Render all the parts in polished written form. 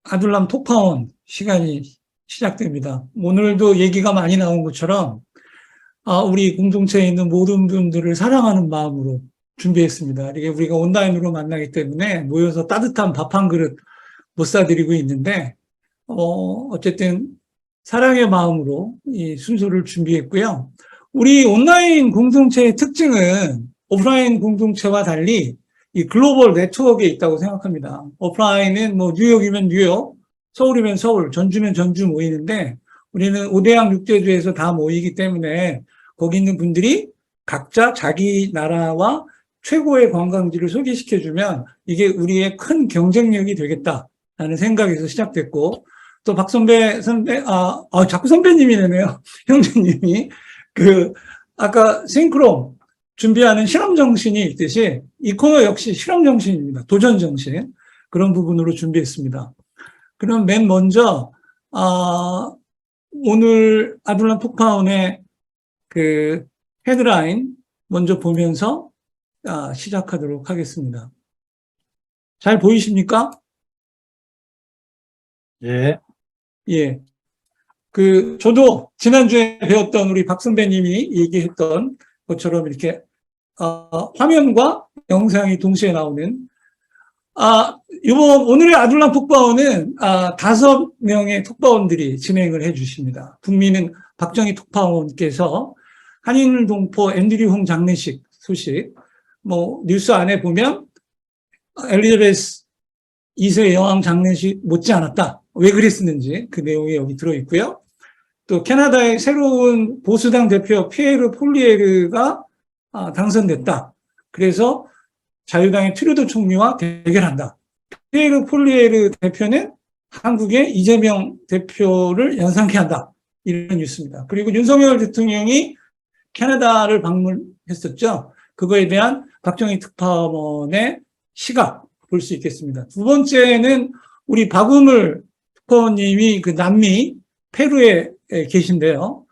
아둘람 톡파원 시간이 시작됩니다. 오늘도 얘기가 많이 나온 것처럼 우리 공동체에 있는 모든 분들을 사랑하는 마음으로 준비했습니다. 이게 우리가 온라인으로 만나기 때문에 모여서 따뜻한 밥 한 그릇 못 사드리고 있는데 어쨌든 사랑의 마음으로 이 순서를 준비했고요. 우리 온라인 공동체의 특징은 오프라인 공동체와 달리 이 글로벌 네트워크에 있다고 생각합니다. 오프라인은 뭐 뉴욕이면 뉴욕, 서울이면 서울, 전주면 전주 모이는데 우리는 5대양 6제주에서 다 모이기 때문에 거기 있는 분들이 각자 자기 나라와 최고의 관광지를 소개시켜주면 이게 우리의 큰 경쟁력이 되겠다라는 생각에서 시작됐고, 또 박선배 선배, 자꾸 선배님이네요. 형제님이. 아까 싱크롬 준비하는 실험 정신이 있듯이 이 코너 역시 실험 정신입니다. 도전 정신. 그런 부분으로 준비했습니다. 그럼 맨 먼저, 오늘 아둘람 톡파운의 헤드라인 먼저 보면서 시작하도록 하겠습니다. 잘 보이십니까? 예. 예. 저도 지난주에 배웠던 우리 박 선배님이 얘기했던 것처럼 이렇게, 화면과 영상이 동시에 나오는, 오늘의 아둘람 톡파원은, 5명의 톡파원들이 진행을 해 주십니다. 북미는 박정희 톡파원께서 한인동포 앤드류 홍 장례식 소식, 뉴스 안에 보면, 엘리자베스 2세 여왕 장례식 못지 않았다. 왜 그랬었는지 그 내용이 여기 들어있고요. 또 캐나다의 새로운 보수당 대표 피에르 폴리에르가 당선됐다. 그래서 자유당의 트루도 총리와 대결한다. 피에르 폴리에르 대표는 한국의 이재명 대표를 연상케 한다. 이런 뉴스입니다. 그리고 윤석열 대통령이 캐나다를 방문했었죠. 그거에 대한 박정희 특파원의 시각 볼 수 있겠습니다. 두 번째는 우리 박우물 특파원님이 남미 페루에 계신데요.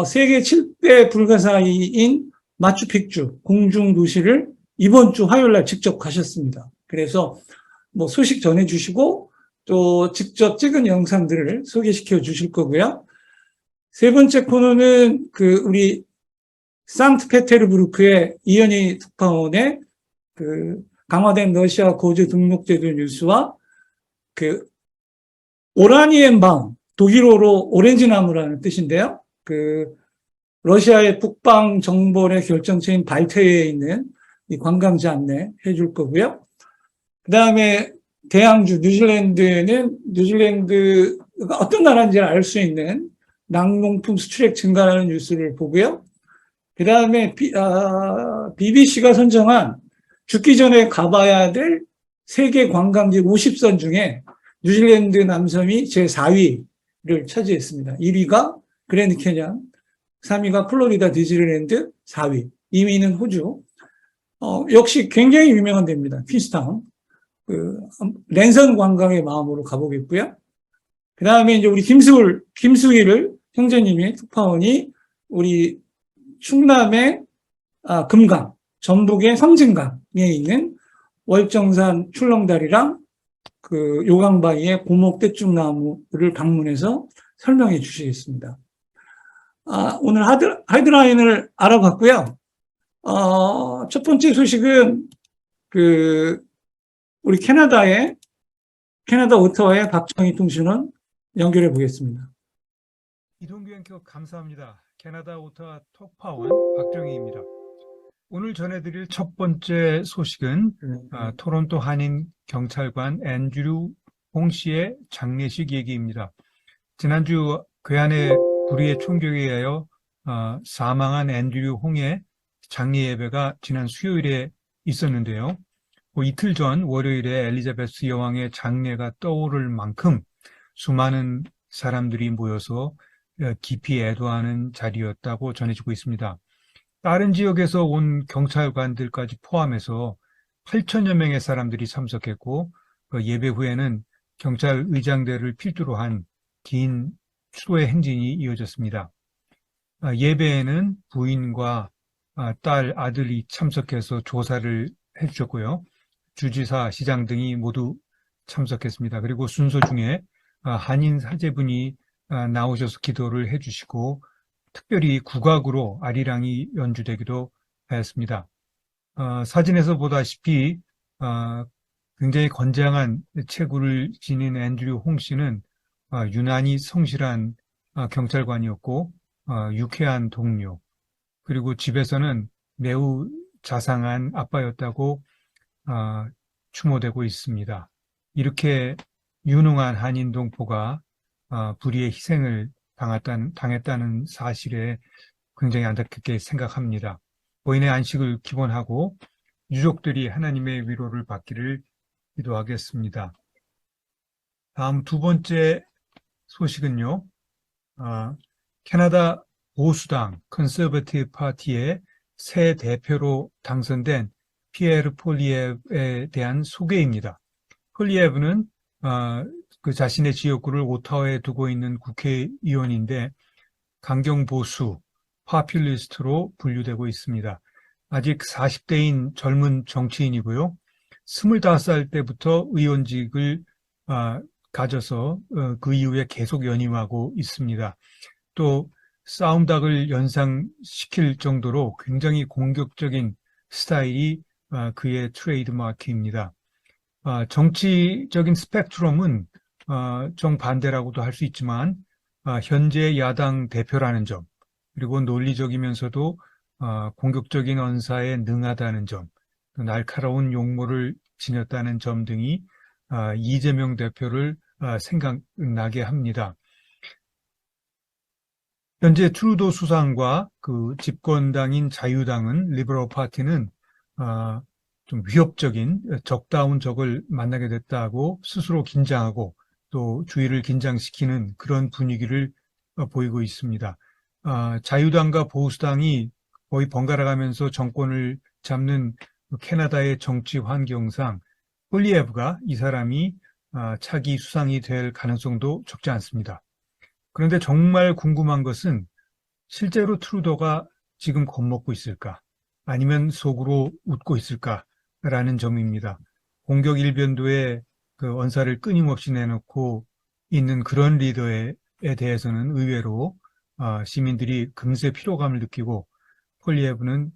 세계 7대 불가사의인 마추픽추 공중 도시를 이번 주 화요일 날 직접 가셨습니다. 그래서 소식 전해 주시고 또 직접 찍은 영상들을 소개시켜 주실 거고요. 세 번째 코너는 우리 상트페테르부르크의 이현희 특파원의 강화된 러시아 고주 등록제도 뉴스와 오라니엔바움, 독일어로 오렌지나무라는 뜻인데요. 러시아의 북방 정벌의 결정체인 발트해에 있는 이 관광지 안내 해줄 거고요. 그 다음에 대양주 뉴질랜드는 뉴질랜드가 어떤 나라인지 알 수 있는 낙농품 수출액 증가라는 뉴스를 보고요. 그 다음에 BBC가 선정한 죽기 전에 가봐야 될 세계 관광지 50선 중에 뉴질랜드 남섬이 제4위를 차지했습니다. 1위가 그랜드 캐년, 3위가 플로리다 디즈니랜드, 4위, 2위는 호주. 역시 굉장히 유명한 데입니다. 퀸스타운. 랜선 관광의 마음으로 가보겠고요. 그 다음에 이제 우리 김수희를 형제님이 특파원이 우리 충남의 금강, 전북의 섬진강에 있는 월정산 출렁다리랑 요강바위의 고목대쭉나무를 방문해서 설명해 주시겠습니다. 오늘 헤드라인을 알아봤고요. 첫 번째 소식은 우리 캐나다 오타와의 박정희 통신원 연결해 보겠습니다. 이동규 앵커 감사합니다. 캐나다 오타와 톡파원 박정희입니다. 오늘 전해드릴 첫 번째 소식은 토론토 한인 경찰관 앤드류 홍 씨의 장례식 얘기입니다. 지난주 괴한의 불의의 총격에 의하여 사망한 앤드류 홍의 장례 예배가 지난 수요일에 있었는데요. 이틀 전 월요일에 엘리자베스 여왕의 장례가 떠오를 만큼 수많은 사람들이 모여서 깊이 애도하는 자리였다고 전해지고 있습니다. 다른 지역에서 온 경찰관들까지 포함해서 8천여 명의 사람들이 참석했고 예배 후에는 경찰 의장대를 필두로 한 긴 수의 행진이 이어졌습니다. 예배에는 부인과 딸, 아들이 참석해서 조사를 해주셨고요. 주지사, 시장 등이 모두 참석했습니다. 그리고 순서 중에 한인 사제분이 나오셔서 기도를 해주시고 특별히 국악으로 아리랑이 연주되기도 하였습니다. 사진에서 보다시피 굉장히 건장한 체구를 지닌 앤드류 홍 씨는 유난히 성실한 경찰관이었고 유쾌한 동료, 그리고 집에서는 매우 자상한 아빠였다고 추모되고 있습니다. 이렇게 유능한 한인 동포가 불의의 희생을 당했다는 사실에 굉장히 안타깝게 생각합니다. 고인의 안식을 기원하고 유족들이 하나님의 위로를 받기를 기도하겠습니다. 다음 두 번째 소식은요, 캐나다 보수당 컨서버티브 파티의 새 대표로 당선된 피에르 폴리에브에 대한 소개입니다. 폴리에브는 그 자신의 지역구를 오타와에 두고 있는 국회의원인데 강경 보수, 파퓰리스트로 분류되고 있습니다. 아직 40대인 젊은 정치인이고요. 25살 때부터 의원직을 가져서 그 이후에 계속 연임하고 있습니다. 또 싸움닭을 연상시킬 정도로 굉장히 공격적인 스타일이 그의 트레이드 마크입니다. 정치적인 스펙트럼은 정반대라고도 할 수 있지만 현재 야당 대표라는 점, 그리고 논리적이면서도 공격적인 언사에 능하다는 점, 날카로운 용모를 지녔다는 점 등이 이재명 대표를 생각나게 합니다. 현재 트루도 수상과 그 집권당인 자유당은 리버럴 파티는 좀 위협적인 적다운 적을 만나게 됐다고 스스로 긴장하고 또 주의를 긴장시키는 그런 분위기를 보이고 있습니다. 자유당과 보수당이 거의 번갈아가면서 정권을 잡는 캐나다의 정치 환경상 폴리에브가 이 사람이 차기 수상이 될 가능성도 적지 않습니다. 그런데 정말 궁금한 것은 실제로 트루도가 지금 겁먹고 있을까? 아니면 속으로 웃고 있을까라는 점입니다. 공격 일변도에 그 언사를 끊임없이 내놓고 있는 그런 리더에 대해서는 의외로 시민들이 금세 피로감을 느끼고 폴리에브는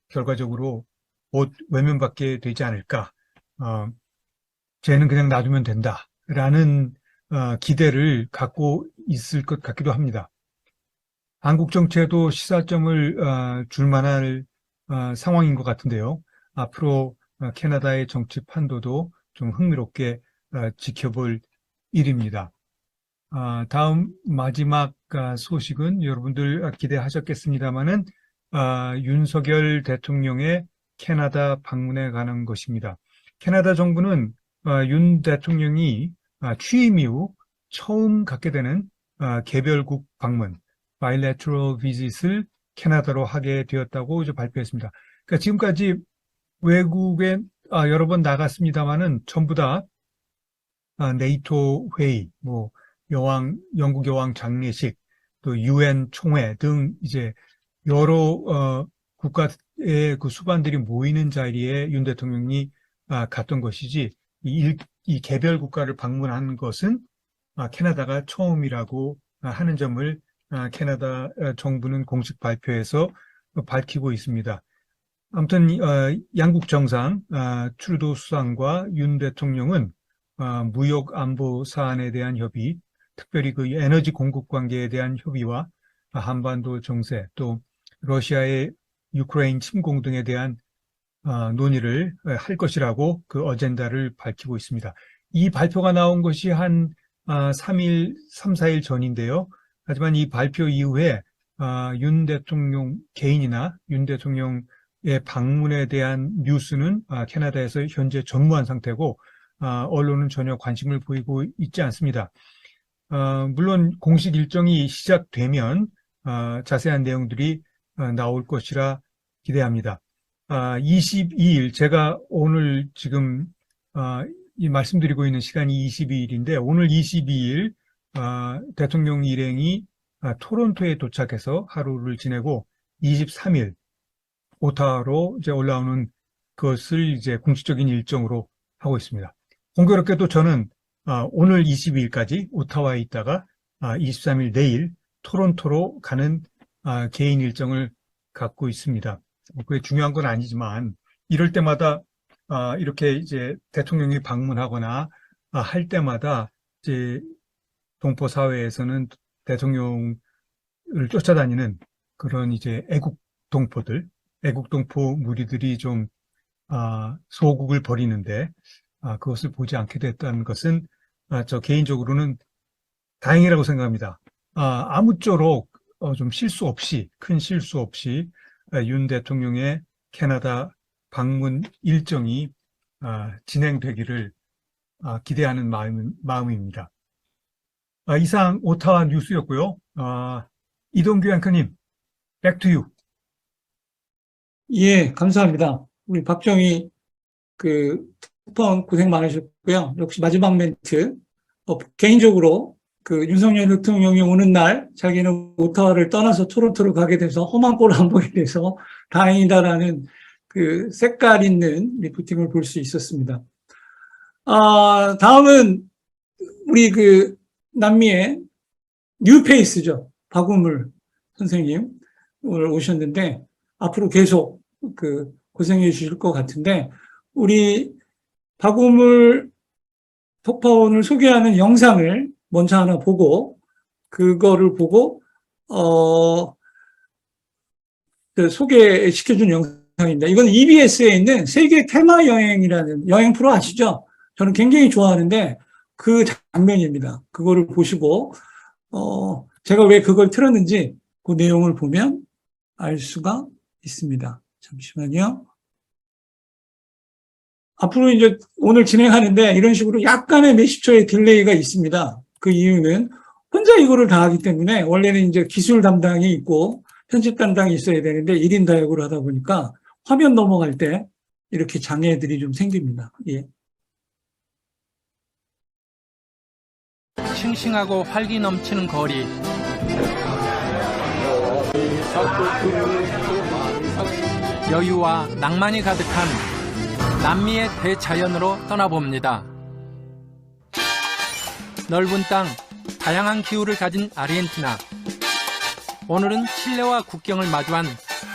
결과적으로 곧 외면받게 되지 않을까. 쟤는 그냥 놔두면 된다라는 기대를 갖고 있을 것 같기도 합니다. 한국 정치에도 시사점을 줄 만한 상황인 것 같은데요. 앞으로 캐나다의 정치 판도도 좀 흥미롭게 지켜볼 일입니다. 다음 마지막 소식은 여러분들 기대하셨겠습니다마는 윤석열 대통령의 캐나다 방문에 관한 것입니다. 캐나다 정부는 윤 대통령이 취임 이후 처음 갖게 되는 개별국 방문, bilateral visit을 캐나다로 하게 되었다고 이제 발표했습니다. 그러니까 지금까지 외국에 여러 번 나갔습니다마는 전부 다 네이토 회의, 뭐 영국 여왕 장례식, 또 유엔 총회 등 이제 여러 국가의 그 수반들이 모이는 자리에 윤 대통령이 갔던 것이지 이 개별 국가를 방문한 것은 캐나다가 처음이라고 하는 점을 캐나다 정부는 공식 발표에서 밝히고 있습니다. 아무튼 양국 정상 트루도 수상과 윤 대통령은 무역 안보 사안에 대한 협의, 특별히 그 에너지 공급 관계에 대한 협의와 한반도 정세, 또 러시아의 유크레인 침공 등에 대한 논의를 할 것이라고 그 어젠다를 밝히고 있습니다. 이 발표가 나온 것이 한 3일, 3, 4일 전인데요. 하지만 이 발표 이후에 윤 대통령 개인이나 윤 대통령의 방문에 대한 뉴스는 캐나다에서 현재 전무한 상태고 언론은 전혀 관심을 보이고 있지 않습니다. 물론 공식 일정이 시작되면 자세한 내용들이 나올 것이라 기대합니다. 22일, 제가 오늘 지금 이 말씀드리고 있는 시간이 22일인데 오늘 22일 대통령 일행이 토론토에 도착해서 하루를 지내고 23일 오타와로 이제 올라오는 것을 이제 공식적인 일정으로 하고 있습니다. 공교롭게도 저는 오늘 22일까지 오타와에 있다가 23일 내일 토론토로 가는 개인 일정을 갖고 있습니다. 그게 중요한 건 아니지만 이럴 때마다 이렇게 이제 대통령이 방문하거나 할 때마다 이제 동포 사회에서는 대통령을 쫓아다니는 그런 이제 애국 동포 무리들이 좀 소국을 벌이는데 그것을 보지 않게 됐다는 것은 저 개인적으로는 다행이라고 생각합니다. 아무쪼록 좀 큰 실수 없이 윤 대통령의 캐나다 방문 일정이 진행되기를 기대하는 마음입니다. 이상 오타와 뉴스였고요. 이동규 앵커님, back to you. 예, 감사합니다. 우리 박정희 특파원 고생 많으셨고요. 역시 마지막 멘트. 개인적으로 윤석열 대통령이 오는 날 자기는 오타와를 떠나서 토론토로 가게 돼서 험한 꼴을 안 보게 돼서 다행이다라는 색깔 있는 리포팅을 볼 수 있었습니다. 다음은 우리 남미의 뉴페이스죠. 박우물 선생님 오늘 오셨는데 앞으로 계속 고생해 주실 것 같은데 우리 박우물 특파원을 소개하는 영상을 먼저 하나 보고 그거를 보고 소개시켜준 영상입니다. 이건 EBS에 있는 세계 테마 여행이라는 여행 프로 아시죠? 저는 굉장히 좋아하는데 그 장면입니다. 그거를 보시고 제가 왜 그걸 틀었는지 그 내용을 보면 알 수가 있습니다. 잠시만요. 앞으로 이제 오늘 진행하는데 이런 식으로 약간의 몇십 초의 딜레이가 있습니다. 그 이유는 혼자 이거를 다 하기 때문에 원래는 이제 기술 담당이 있고 편집 담당이 있어야 되는데 1인 다역으로 하다 보니까 화면 넘어갈 때 이렇게 장애들이 좀 생깁니다. 예. 싱싱하고 활기 넘치는 거리. 여유와 낭만이 가득한 남미의 대자연으로 떠나봅니다. 넓은 땅, 다양한 기후를 가진 아르헨티나. 오늘은 칠레와 국경을 마주한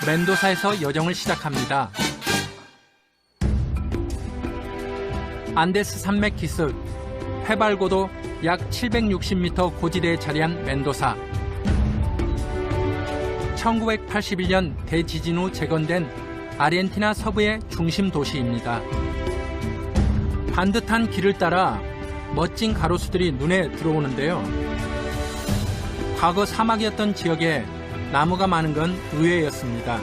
멘도사에서 여정을 시작합니다. 안데스 산맥 기슭, 해발고도 약 760m 고지대에 자리한 멘도사. 1981년 대지진 후 재건된 아르헨티나 서부의 중심 도시입니다. 반듯한 길을 따라 멋진 가로수들이 눈에 들어오는데요. 과거 사막이었던 지역에 나무가 많은 건 의외였습니다.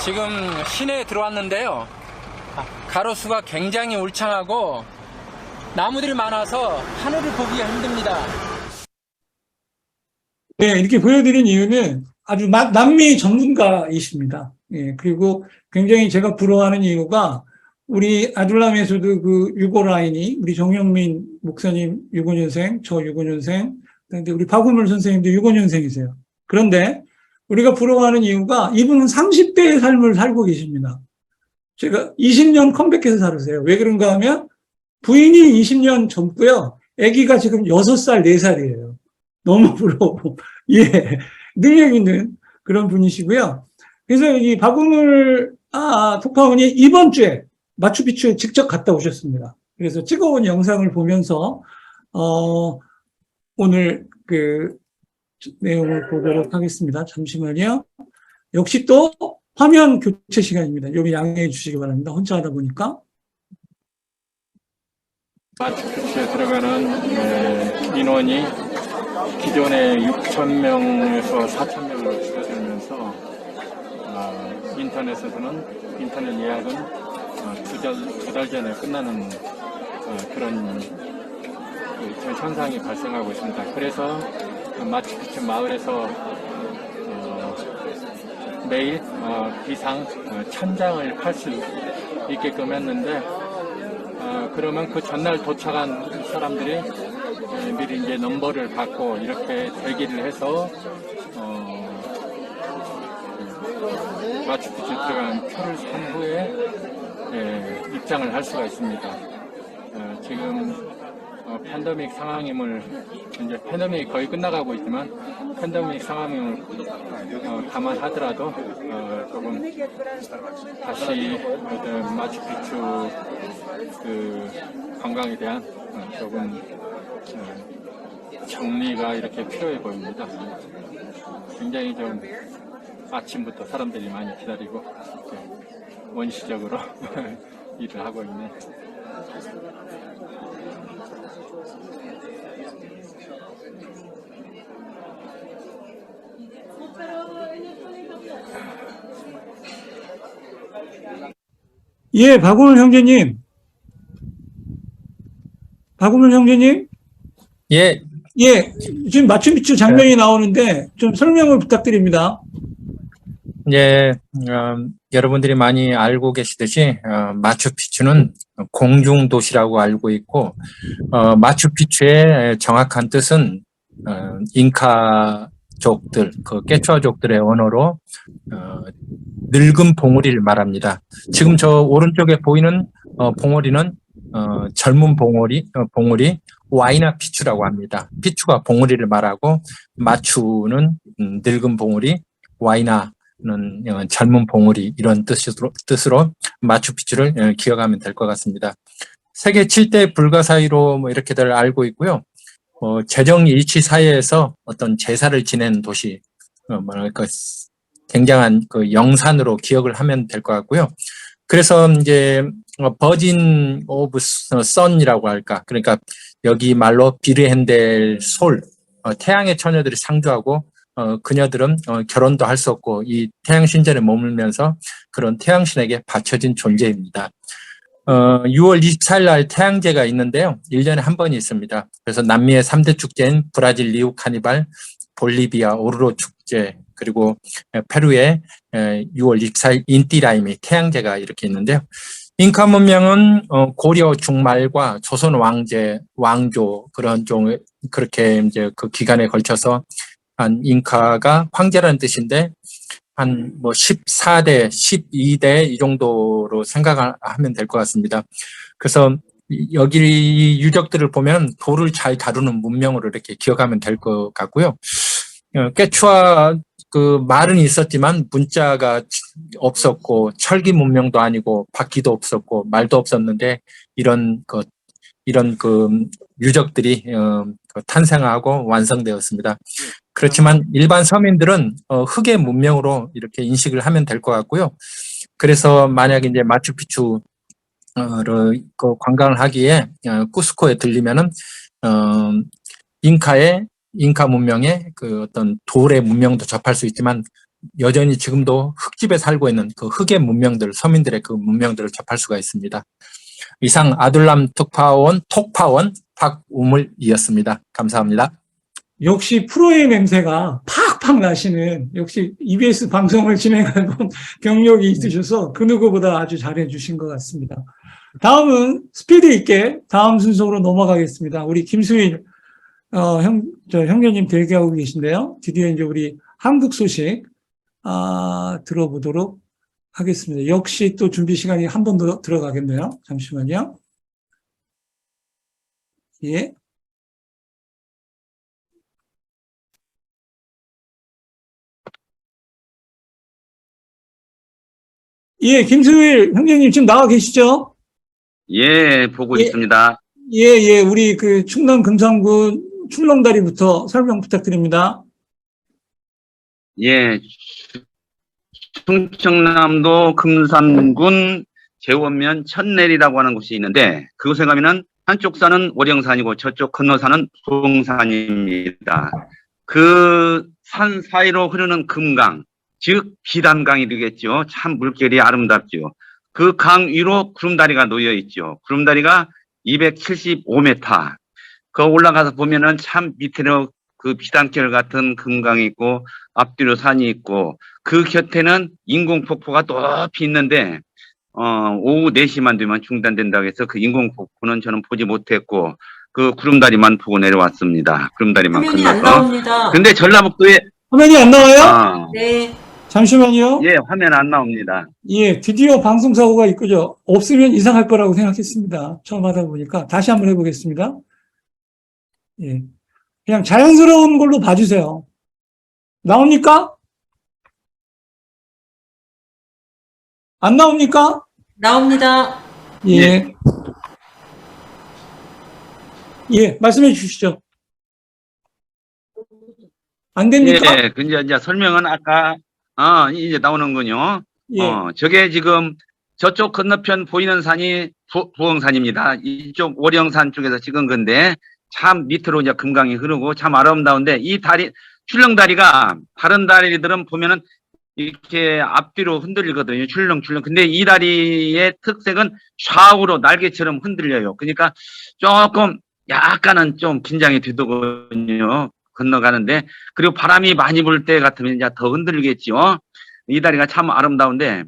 지금 시내에 들어왔는데요. 가로수가 굉장히 울창하고 나무들이 많아서 하늘을 보기가 힘듭니다. 네, 이렇게 보여드린 이유는 아주 남미 전문가이십니다. 예, 그리고 굉장히 제가 부러워하는 이유가 우리 아둘람에서도 유고라인이 우리 정영민 목사님 65년생, 저 65년생, 그런데 우리 박우물 선생님도 65년생이세요. 그런데 우리가 부러워하는 이유가 이분은 30대의 삶을 살고 계십니다. 제가 20년 컴백해서 살았어요. 왜 그런가 하면 부인이 20년 젊고요. 아기가 지금 6살, 4살이에요. 너무 부러워. 예. 능력 있는 그런 분이시고요. 그래서 이 박우물 특파원이 이번 주에 마추픽추에 직접 갔다 오셨습니다. 그래서 찍어온 영상을 보면서 오늘 내용을 보도록 하겠습니다. 잠시만요. 역시 또 화면 교체 시간입니다. 여기 양해해 주시기 바랍니다. 혼자 하다 보니까. 마추픽추에 들어가는 인원이 기존에 6,000명에서 4,000명으로 줄어들면서 인터넷 예약은 두 달 전에 끝나는 그런 현상이 발생하고 있습니다. 그래서 마추픽추 마을에서 매일 비상 1,000장을 팔 수 있게끔 했는데 그러면 그 전날 도착한 사람들이 미리 이제 넘버를 받고 이렇게 대기를 해서 마추픽추 들어간 표를 산 후에 입장을 할 수가 있습니다. 지금 팬데믹 상황임을 이제 팬데믹이 거의 끝나가고 있지만 팬데믹 상황임을 감안하더라도 조금 다시 마추픽추 그 관광에 대한 조금 정리가 이렇게 필요해 보입니다. 굉장히 좀 아침부터 사람들이 많이 기다리고 원시적으로 일을 하고 있는. 예, 박우물 형제님. 박우물 형제님? 예, 예, 지금 마추픽추 장면이 나오는데 좀 설명을 부탁드립니다. 이제 여러분들이 많이 알고 계시듯이 마추픽추는 공중 도시라고 알고 있고 마추픽추의 정확한 뜻은 잉카족들, 그 깨추아족들의 언어로 늙은 봉우리를 말합니다. 지금 저 오른쪽에 보이는 봉우리는 젊은 봉우리 와이나 피추라고 합니다. 피추가 봉우리를 말하고 마추는 늙은 봉우리, 와이나는 젊은 봉우리, 이런 뜻으로 마추픽추를 기억하면 될 것 같습니다. 세계 7대 불가사의로 뭐 이렇게들 알고 있고요. 재정 일치 사회에서 어떤 제사를 지낸 도시, 뭐랄까 굉장한 그 영산으로 기억을 하면 될 것 같고요. 그래서 이제 버진 오브 선이라고 할까, 그러니까 여기 말로 비르헨델 솔, 태양의 처녀들이 상주하고 그녀들은 결혼도 할 수 없고 이 태양 신전에 머물면서 그런 태양신에게 바쳐진 존재입니다. 6월 24일 날 태양제가 있는데요. 1년에 한 번이 있습니다. 그래서 남미의 3대 축제인 브라질 리우 카니발, 볼리비아 오르로 축제, 그리고 페루의 6월 24일 인티라이미 태양제가 이렇게 있는데요. 잉카 문명은 고려 중말과 조선 왕조 그런 종 그렇게 이제 그 기간에 걸쳐서 한 잉카가 황제라는 뜻인데 한 뭐 14대, 12대 이 정도로 생각하면 될 것 같습니다. 그래서 여기 유적들을 보면 돌을 잘 다루는 문명으로 이렇게 기억하면 될 것 같고요. 깨추아 그 말은 있었지만 문자가 없었고 철기 문명도 아니고 바퀴도 없었고 말도 없었는데 이런 그 유적들이 탄생하고 완성되었습니다. 그렇지만 일반 서민들은 흙의 문명으로 이렇게 인식을 하면 될 것 같고요. 그래서 만약에 이제 마추픽추를 관광을 하기에 쿠스코에 들리면은 잉카 문명의 그 어떤 돌의 문명도 접할 수 있지만 여전히 지금도 흙집에 살고 있는 그 흙의 문명들, 서민들의 그 문명들을 접할 수가 있습니다. 이상 아둘람 톡파원 박우물이었습니다. 감사합니다. 역시 프로의 냄새가 팍팍 나시는, 역시 EBS 방송을 진행해본 경력이 있으셔서 그 누구보다 아주 잘해 주신 것 같습니다. 다음은 스피드 있게 다음 순서로 넘어가겠습니다. 우리 김수일 형제님 대기하고 계신데요. 드디어 이제 우리 한국 소식 들어보도록 하겠습니다. 역시 또 준비 시간이 한 번 더 들어가겠네요. 잠시만요. 예. 예, 김수일 형제님 지금 나와 계시죠? 예, 보고 있습니다. 예, 우리 그 충남 금산군 출렁다리부터 설명 부탁드립니다. 예, 충청남도 금산군 제원면 천내리라고 하는 곳이 있는데 그곳에 가면은 한쪽 산은 오령산이고 저쪽 건너산은 수봉산입니다. 그 산 사이로 흐르는 금강, 즉 비단강이 되겠죠. 참 물결이 아름답죠. 그 강 위로 구름다리가 놓여 있죠. 구름다리가 275m. 그 올라가서 보면은 참 밑에로 그 비단결 같은 금강이 있고 앞뒤로 산이 있고 그 곁에는 인공폭포가 높이 있는데 오후 4시만 되면 중단된다고 해서 그 인공폭포는 저는 보지 못했고 그 구름다리만 보고 내려왔습니다. 구름다리만 화면이 안 건너서. 나옵니다. 근데 전라북도에 화면이 안 나와요? 네. 잠시만요. 예, 화면 안 나옵니다. 예, 드디어 방송사고가 있고요. 없으면 이상할 거라고 생각했습니다. 처음 하다 보니까. 다시 한번 해보겠습니다. 예. 그냥 자연스러운 걸로 봐주세요. 나옵니까? 안 나옵니까? 나옵니다. 예. 예, 말씀해 주시죠. 안 됩니까? 예, 근데 이제 설명은 아까, 이제 나오는군요. 예. 저게 지금 저쪽 건너편 보이는 산이 부엉산입니다. 이쪽 오령산 쪽에서 찍은 건데, 참 밑으로 이제 금강이 흐르고 참 아름다운데, 이 다리, 출렁다리가 다른 다리들은 보면은 이렇게 앞뒤로 흔들리거든요. 출렁출렁. 근데 이 다리의 특색은 좌우로 날개처럼 흔들려요. 그러니까 조금 약간은 좀 긴장이 되더군요. 건너가는데. 그리고 바람이 많이 불 때 같으면 이제 더 흔들리겠죠. 이 다리가 참 아름다운데,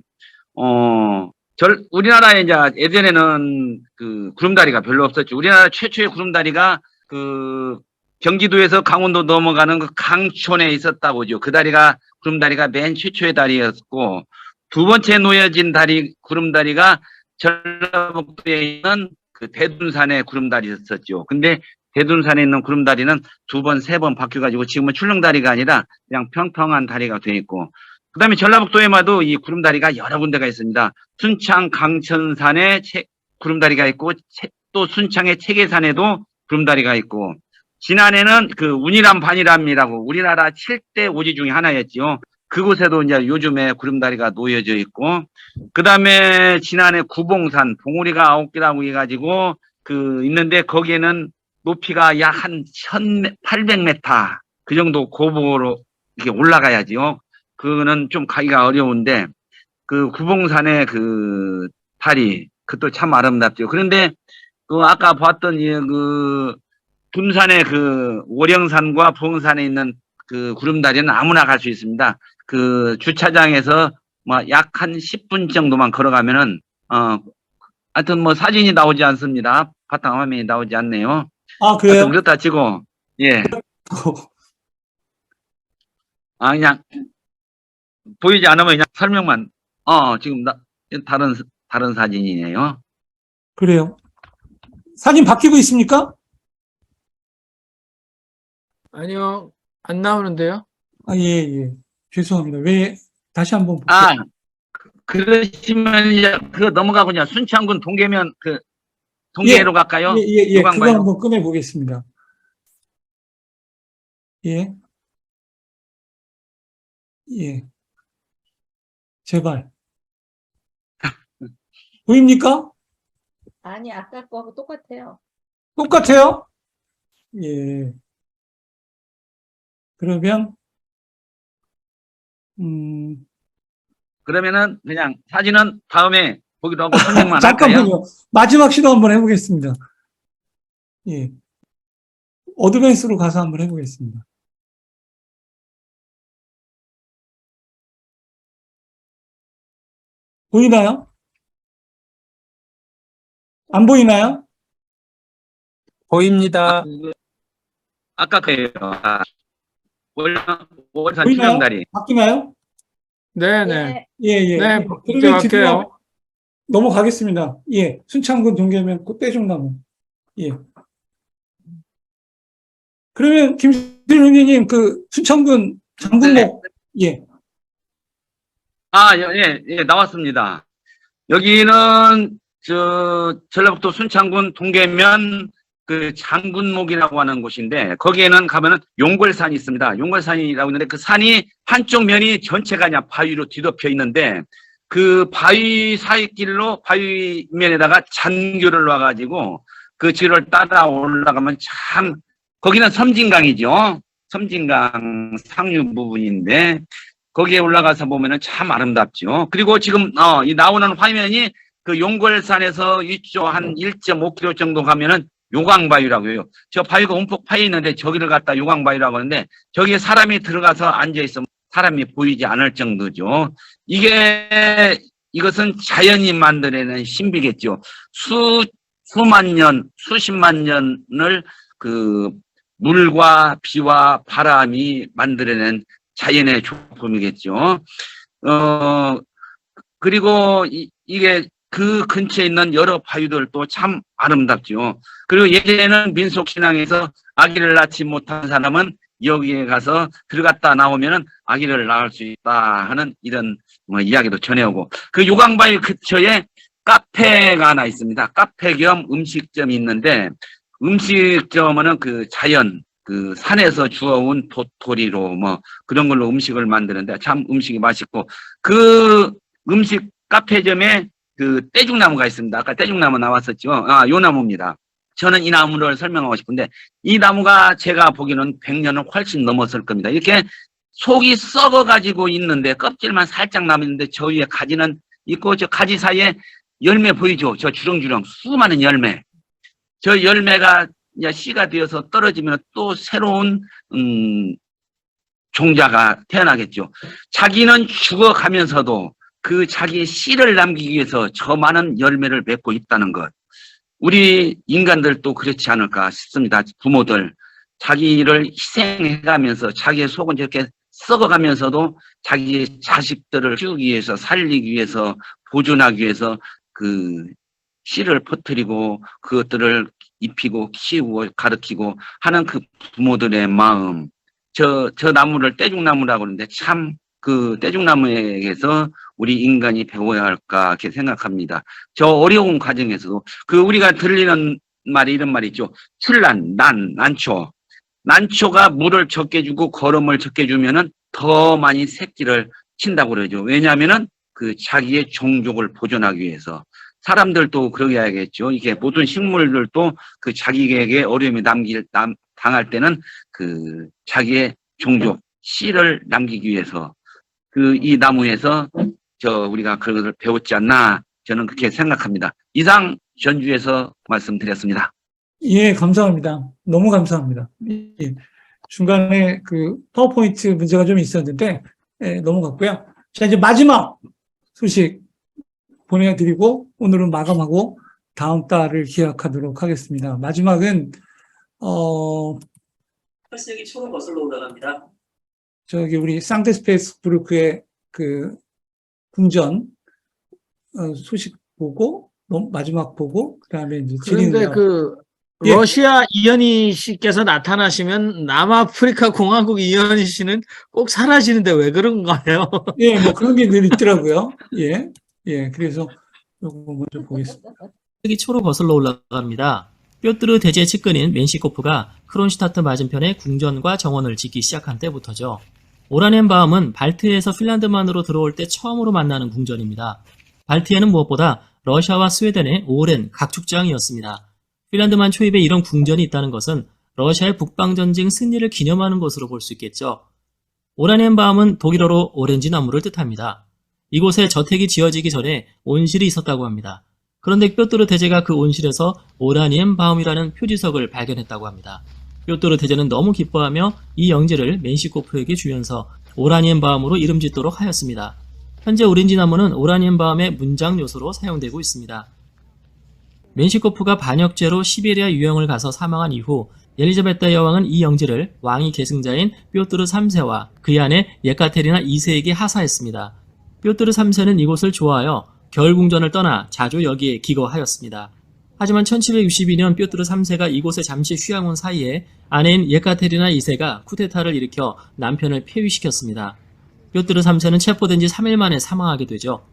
우리나라에 이제 예전에는 그 구름다리가 별로 없었죠. 우리나라 최초의 구름다리가 그 경기도에서 강원도 넘어가는 그 강촌에 있었다고죠. 그 다리가, 구름다리가 맨 최초의 다리였고, 두 번째 놓여진 다리, 구름다리가 전라북도에 있는 그 대둔산의 구름다리였었죠. 근데 대둔산에 있는 구름다리는 두 번, 세 번 바뀌어가지고 지금은 출렁다리가 아니라 그냥 평평한 다리가 돼 있고, 그 다음에 전라북도에마도 이 구름다리가 여러 군데가 있습니다. 순창 강천산에 구름다리가 있고, 또 순창의 체계산에도 구름다리가 있고, 지난해는 그 운이람 반이람이라고 우리나라 7대 오지 중에 하나였지요. 그곳에도 이제 요즘에 구름다리가 놓여져 있고, 그 다음에 지난해 구봉산, 봉우리가 9개라고 해가지고, 있는데 거기에는 높이가 약 한 1800m, 그 정도 고보로 이렇게 올라가야지요. 그거는 좀 가기가 어려운데, 그 구봉산의 그 다리, 그것도 참 아름답죠. 그런데 그 아까 봤던 둔산의 그 오령산과 부엉산에 있는 그 구름다리는 아무나 갈 수 있습니다. 그 주차장에서 뭐 약 한 10분 정도만 걸어가면은, 하여튼 뭐 사진이 나오지 않습니다. 바탕화면이 나오지 않네요. 아, 그래요? 하여튼 그렇다 치고, 예. 그냥 보이지 않으면 그냥 설명만, 지금 다른 사진이네요. 그래요. 사진 바뀌고 있습니까? 아니요, 안 나오는데요? 아, 예, 예. 죄송합니다. 왜, 다시 한번 볼게요. 그러시면 이제 그거 넘어가군요. 순창군 동계면 동계로 갈까요? 예, 예, 예. 그거 요강바위로. 한번 꺼내보겠습니다. 예. 예. 제발. 보입니까? 아니, 아까 거하고 똑같아요. 똑같아요? 예. 그러면, 그러면은 그냥 사진은 다음에 보기로 하고 설명만 할까요? 잠깐만요. 마지막 시도 한번 해보겠습니다. 예. 어드밴스로 가서 한번 해보겠습니다. 보이나요? 안 보이나요? 보입니다. 아까 그예요. 월산 보이나요? 출렁다리. 바뀌나요? 네네. 예, 예. 네, 그러면 이제 드디어 갈게요. 넘어가겠습니다. 예. 순창군 동계면 그 떼종나무. 예. 그러면 김수민님 그 순창군 장군목. 예. 예, 나왔습니다. 여기는 전라북도 순창군 동계면 그 장군목이라고 하는 곳인데, 거기에는 가면은 용골산이 있습니다. 용골산이라고 있는데, 그 산이 한쪽 면이 전체가 그냥 바위로 뒤덮여 있는데, 그 바위 사이길로 바위 면에다가 잔교를 놔가지고 그 길을 따라 올라가면 참, 거기는 섬진강이죠. 섬진강 상류 부분인데, 거기에 올라가서 보면은 참 아름답죠. 그리고 지금, 이 나오는 화면이 그 용골산에서 이쪽 한 1.5km 정도 가면은 요강바위라고 해요. 저 바위가 움푹 파여 있는데 저기를 갖다 요강바위라고 하는데, 저기에 사람이 들어가서 앉아있으면 사람이 보이지 않을 정도죠. 이것은 자연이 만들어낸 신비겠죠. 수만 년, 수십만 년을 그 물과 비와 바람이 만들어낸 자연의 조품이겠죠. 그리고 이게 그 근처에 있는 여러 바위들도 참 아름답죠. 그리고 예전에는 민속신앙에서 아기를 낳지 못한 사람은 여기에 가서 들어갔다 나오면은 아기를 낳을 수 있다 하는 이런 이야기도 전해오고, 그 요강바위 근처에 카페가 하나 있습니다. 카페 겸 음식점이 있는데, 음식점은 그 자연, 그 산에서 주워온 도토리로 그런 걸로 음식을 만드는데 참 음식이 맛있고, 그 음식 카페점에 그 떼죽나무가 있습니다. 아까 떼죽나무 나왔었죠. 요 나무입니다. 저는 이 나무를 설명하고 싶은데, 이 나무가 제가 보기에는 100년은 훨씬 넘었을 겁니다. 이렇게 속이 썩어가지고 있는데 껍질만 살짝 남았는데 저 위에 가지는 있고, 저 가지 사이에 열매 보이죠? 저 주렁주렁 수많은 열매. 저 열매가 이제 씨가 되어서 떨어지면 또 새로운 종자가 태어나겠죠. 자기는 죽어가면서도 그 자기의 씨를 남기기 위해서 저 많은 열매를 맺고 있다는 것. 우리 인간들도 그렇지 않을까 싶습니다. 부모들 자기를 희생해가면서 자기의 속은 저렇게 썩어가면서도 자기의 자식들을 키우기 위해서, 살리기 위해서, 보존하기 위해서 그 씨를 퍼뜨리고 그것들을 입히고 키우고 가르치고 하는 그 부모들의 마음. 저 나무를 떼죽나무라고 하는데 참 그 떼죽나무에게서 우리 인간이 배워야 할까 이렇게 생각합니다. 저 어려운 과정에서도 그 우리가 들리는 말이 이런 말이 있죠. 출란, 난초. 난초가 물을 적게 주고 거름을 적게 주면은 더 많이 새끼를 친다고 그러죠. 왜냐하면은 그 자기의 종족을 보존하기 위해서. 사람들도 그러야겠죠. 이게 모든 식물들도 그 자기에게 어려움이 당할 때는 그 자기의 종족, 씨를 남기기 위해서 그 이 나무에서 우리가 그것을 배웠지 않나 저는 그렇게 생각합니다. 이상 전주에서 말씀드렸습니다. 예, 감사합니다. 너무 감사합니다. 예. 중간에 그 파워포인트 문제가 좀 있었는데, 예, 넘어갔고요. 자, 이제 마지막 소식 보내드리고, 오늘은 마감하고, 다음 달을 기약하도록 하겠습니다. 마지막은, 8세기 초로 거슬러 올라갑니다. 저기, 우리 상테스페이스부르크의 그 궁전, 소식 보고, 마지막 보고, 그 다음에 이제 그런데 그 예. 러시아 이현희 씨께서 나타나시면 남아프리카 공화국 이현희 씨는 꼭 사라지는데 왜 그런가요? 예, 뭐 그런 게 늘 있더라고요. 예, 예, 그래서 이거 먼저 보겠습니다. 세기 초로 거슬러 올라갑니다. 뾰트르 대제 측근인 멘시코프가 크론슈타트 맞은편에 궁전과 정원을 짓기 시작한 때부터죠. 오라넨바움은 발트에서 핀란드만으로 들어올 때 처음으로 만나는 궁전입니다. 발트에는 무엇보다 러시아와 스웨덴의 오랜 각축장이었습니다. 핀란드만 초입에 이런 궁전이 있다는 것은 러시아의 북방전쟁 승리를 기념하는 것으로 볼 수 있겠죠. 오라넨바움은 독일어로 오렌지 나무를 뜻합니다. 이곳에 저택이 지어지기 전에 온실이 있었다고 합니다. 그런데 뾰트르 대제가 그 온실에서 오라니엔바움이라는 표지석을 발견했다고 합니다. 뾰트르 대제는 너무 기뻐하며 이 영지를 멘시코프에게 주면서 오라니엔바움으로 이름 짓도록 하였습니다. 현재 오렌지 나무는 오라니엔바움의 문장 요소로 사용되고 있습니다. 멘시코프가 반역죄로 시베리아 유형을 가서 사망한 이후 엘리자베타 여왕은 이 영지를 왕위 계승자인 뾰트르 3세와 그의 아내 예카테리나 2세에게 하사했습니다. 뾰트르 3세는 이곳을 좋아하여 겨울궁전을 떠나 자주 여기에 기거하였습니다. 하지만 1762년 뾰트르 3세가 이곳에 잠시 휴양 온 사이에 아내인 예카테리나 2세가 쿠데타를 일으켜 남편을 폐위시켰습니다. 뾰트르 3세는 체포된 지 3일 만에 사망하게 되죠.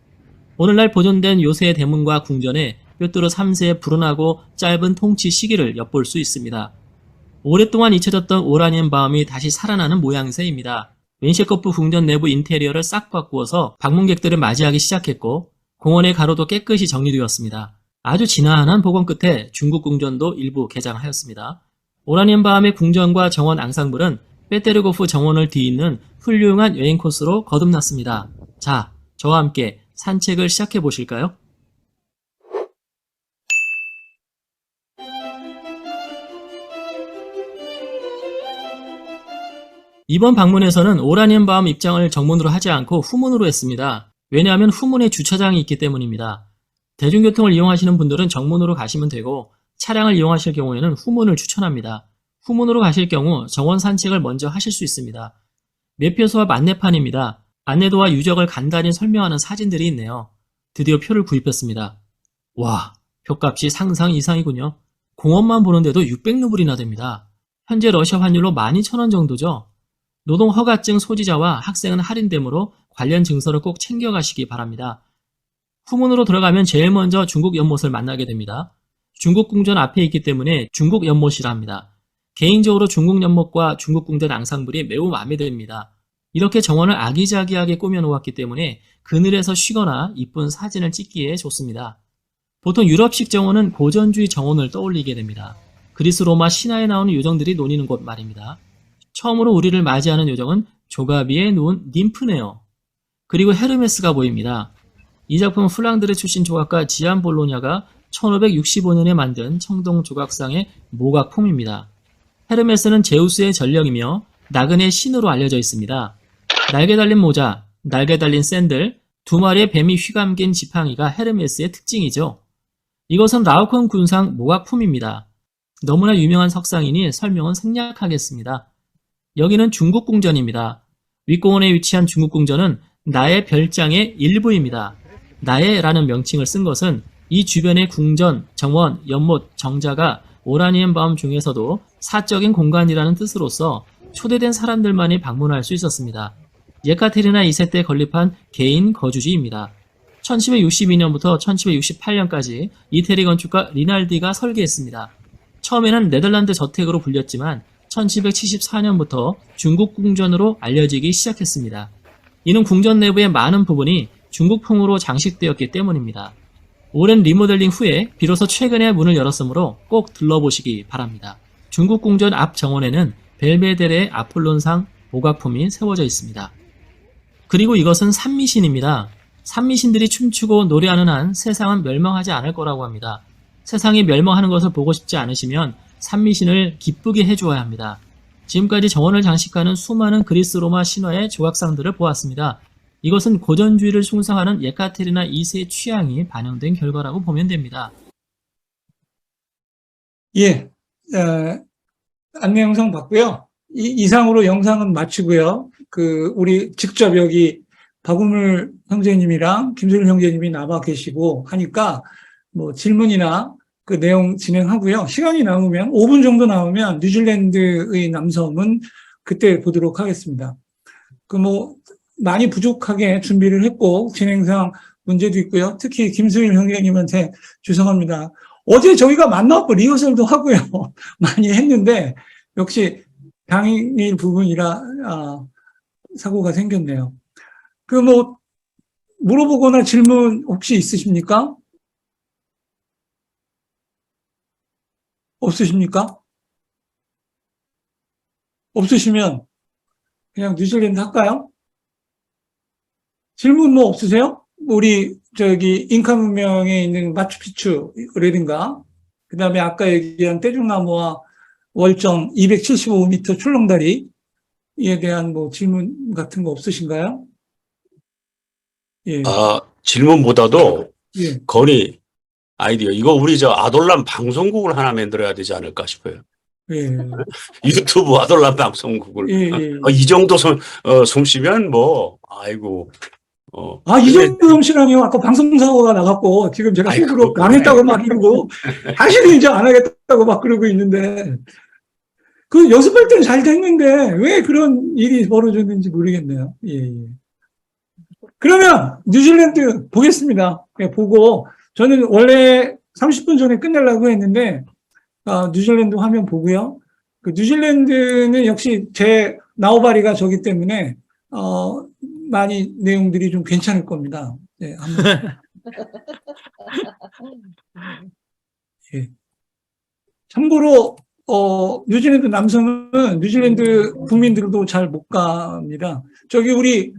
오늘날 보존된 요새의 대문과 궁전에 뾰트르 3세의 불운하고 짧은 통치 시기를 엿볼 수 있습니다. 오랫동안 잊혀졌던 오라니엔바움이 다시 살아나는 모양새입니다. 멘시코프 궁전 내부 인테리어를 싹 바꾸어서 방문객들을 맞이하기 시작했고 공원의 가로도 깨끗이 정리되었습니다. 아주 지난한 복원 끝에 중국 궁전도 일부 개장하였습니다. 오라니엔바움의 궁전과 정원 앙상블은 페테르고프 정원을 뒤잇는 훌륭한 여행 코스로 거듭났습니다. 자, 저와 함께 산책을 시작해 보실까요? 이번 방문에서는 오라니엔바움 입장을 정문으로 하지 않고 후문으로 했습니다. 왜냐하면 후문에 주차장이 있기 때문입니다. 대중교통을 이용하시는 분들은 정문으로 가시면 되고 차량을 이용하실 경우에는 후문을 추천합니다. 후문으로 가실 경우 정원 산책을 먼저 하실 수 있습니다. 매표소와 안내판입니다. 안내도와 유적을 간단히 설명하는 사진들이 있네요. 드디어 표를 구입했습니다. 와, 표값이 상상 이상이군요. 공원만 보는데도 600루블이나 됩니다. 현재 러시아 환율로 12,000원 정도죠. 노동 허가증 소지자와 학생은 할인되므로 관련 증서를 꼭 챙겨가시기 바랍니다. 후문으로 들어가면 제일 먼저 중국 연못을 만나게 됩니다. 중국 궁전 앞에 있기 때문에 중국 연못이라 합니다. 개인적으로 중국 연못과 중국 궁전 앙상블이 매우 마음에 듭니다. 이렇게 정원을 아기자기하게 꾸며놓았기 때문에 그늘에서 쉬거나 이쁜 사진을 찍기에 좋습니다. 보통 유럽식 정원은 고전주의 정원을 떠올리게 됩니다. 그리스 로마 신화에 나오는 요정들이 노니는 곳 말입니다. 처음으로 우리를 맞이하는 요정은 조각 위에 누운 ним프네요. 그리고 헤르메스가 보입니다. 이 작품은 플랑드르 출신 조각가 지안 볼로냐가 1565년에 만든 청동 조각상의 모각품입니다. 헤르메스는 제우스의 전령이며 나그네의 신으로 알려져 있습니다. 날개 달린 모자, 날개 달린 샌들, 두 마리의 뱀이 휘감긴 지팡이가 헤르메스의 특징이죠. 이것은 라오콘 군상 모각품입니다. 너무나 유명한 석상이니 설명은 생략하겠습니다. 여기는 중국 궁전입니다. 윗공원에 위치한 중국 궁전은 나의 별장의 일부입니다. 나의라는 명칭을 쓴 것은 이 주변의 궁전, 정원, 연못, 정자가 오라니엔바움 중에서도 사적인 공간이라는 뜻으로서 초대된 사람들만이 방문할 수 있었습니다. 예카테리나 2세 때 건립한 개인 거주지입니다. 1762년부터 1768년까지 이태리 건축가 리날디가 설계했습니다. 처음에는 네덜란드 저택으로 불렸지만 1774년부터 중국 궁전으로 알려지기 시작했습니다. 이는 궁전 내부의 많은 부분이 중국풍으로 장식되었기 때문입니다. 오랜 리모델링 후에 비로소 최근에 문을 열었으므로 꼭 들러보시기 바랍니다. 중국 궁전 앞 정원에는 벨베데레 아폴론상 모각품이 세워져 있습니다. 그리고 이것은 산미신입니다. 산미신들이 춤추고 노래하는 한 세상은 멸망하지 않을 거라고 합니다. 세상이 멸망하는 것을 보고 싶지 않으시면 산미신을 기쁘게 해주어야 합니다. 지금까지 정원을 장식하는 수많은 그리스 로마 신화의 조각상들을 보았습니다. 이것은 고전주의를 숭상하는 예카테리나 2세의 취향이 반영된 결과라고 보면 됩니다. 예, 안내 영상 봤고요. 이상으로 영상은 마치고요. 우리 직접 여기 박우물 형제님이랑 김소일 형제님이 나와 계시고 하니까 뭐 질문이나 그 내용 진행하고요. 시간이 남으면 5분 정도 남으면 뉴질랜드의 남섬은 그때 보도록 하겠습니다. 많이 부족하게 준비를 했고 진행상 문제도 있고요. 특히 김소일 형제님한테 죄송합니다. 어제 저희가 만나고 리허설도 하고요. 많이 했는데 역시 당일 부분이라 사고가 생겼네요. 물어보거나 질문 혹시 있으십니까? 없으십니까? 없으시면 그냥 뉴질랜드 할까요? 질문 뭐 없으세요? 우리 잉카 문명에 있는 마추픽추라든가 그 다음에 아까 얘기한 떼죽나무와 월정 275m 출렁다리에 대한 뭐 질문 같은 거 없으신가요? 예. 질문보다도 예. 건의 아이디어. 이거 우리 아돌람 방송국을 하나 만들어야 되지 않을까 싶어요. 예. 유튜브 아돌람 방송국을. 예. 이 정도 솜씨면 아이고. 이 정도 솜씨라니요. 아까 방송사고가 나갔고, 지금 제가 속으로 망했다고 막 이러고, 다시는 이제 안 하겠다고 막 그러고 있는데, 연습할 때는 잘 됐는데, 왜 그런 일이 벌어졌는지 모르겠네요. 예. 그러면, 뉴질랜드 보겠습니다. 보고, 저는 원래 30분 전에 끝내려고 했는데, 뉴질랜드 화면 보고요. 뉴질랜드는 역시 제 나우바리가 저기 때문에, 많이 내용들이 좀 괜찮을 겁니다. 네, 한번. 예. 참고로, 뉴질랜드 남섬은 뉴질랜드 국민들도 잘 못 갑니다. 우리,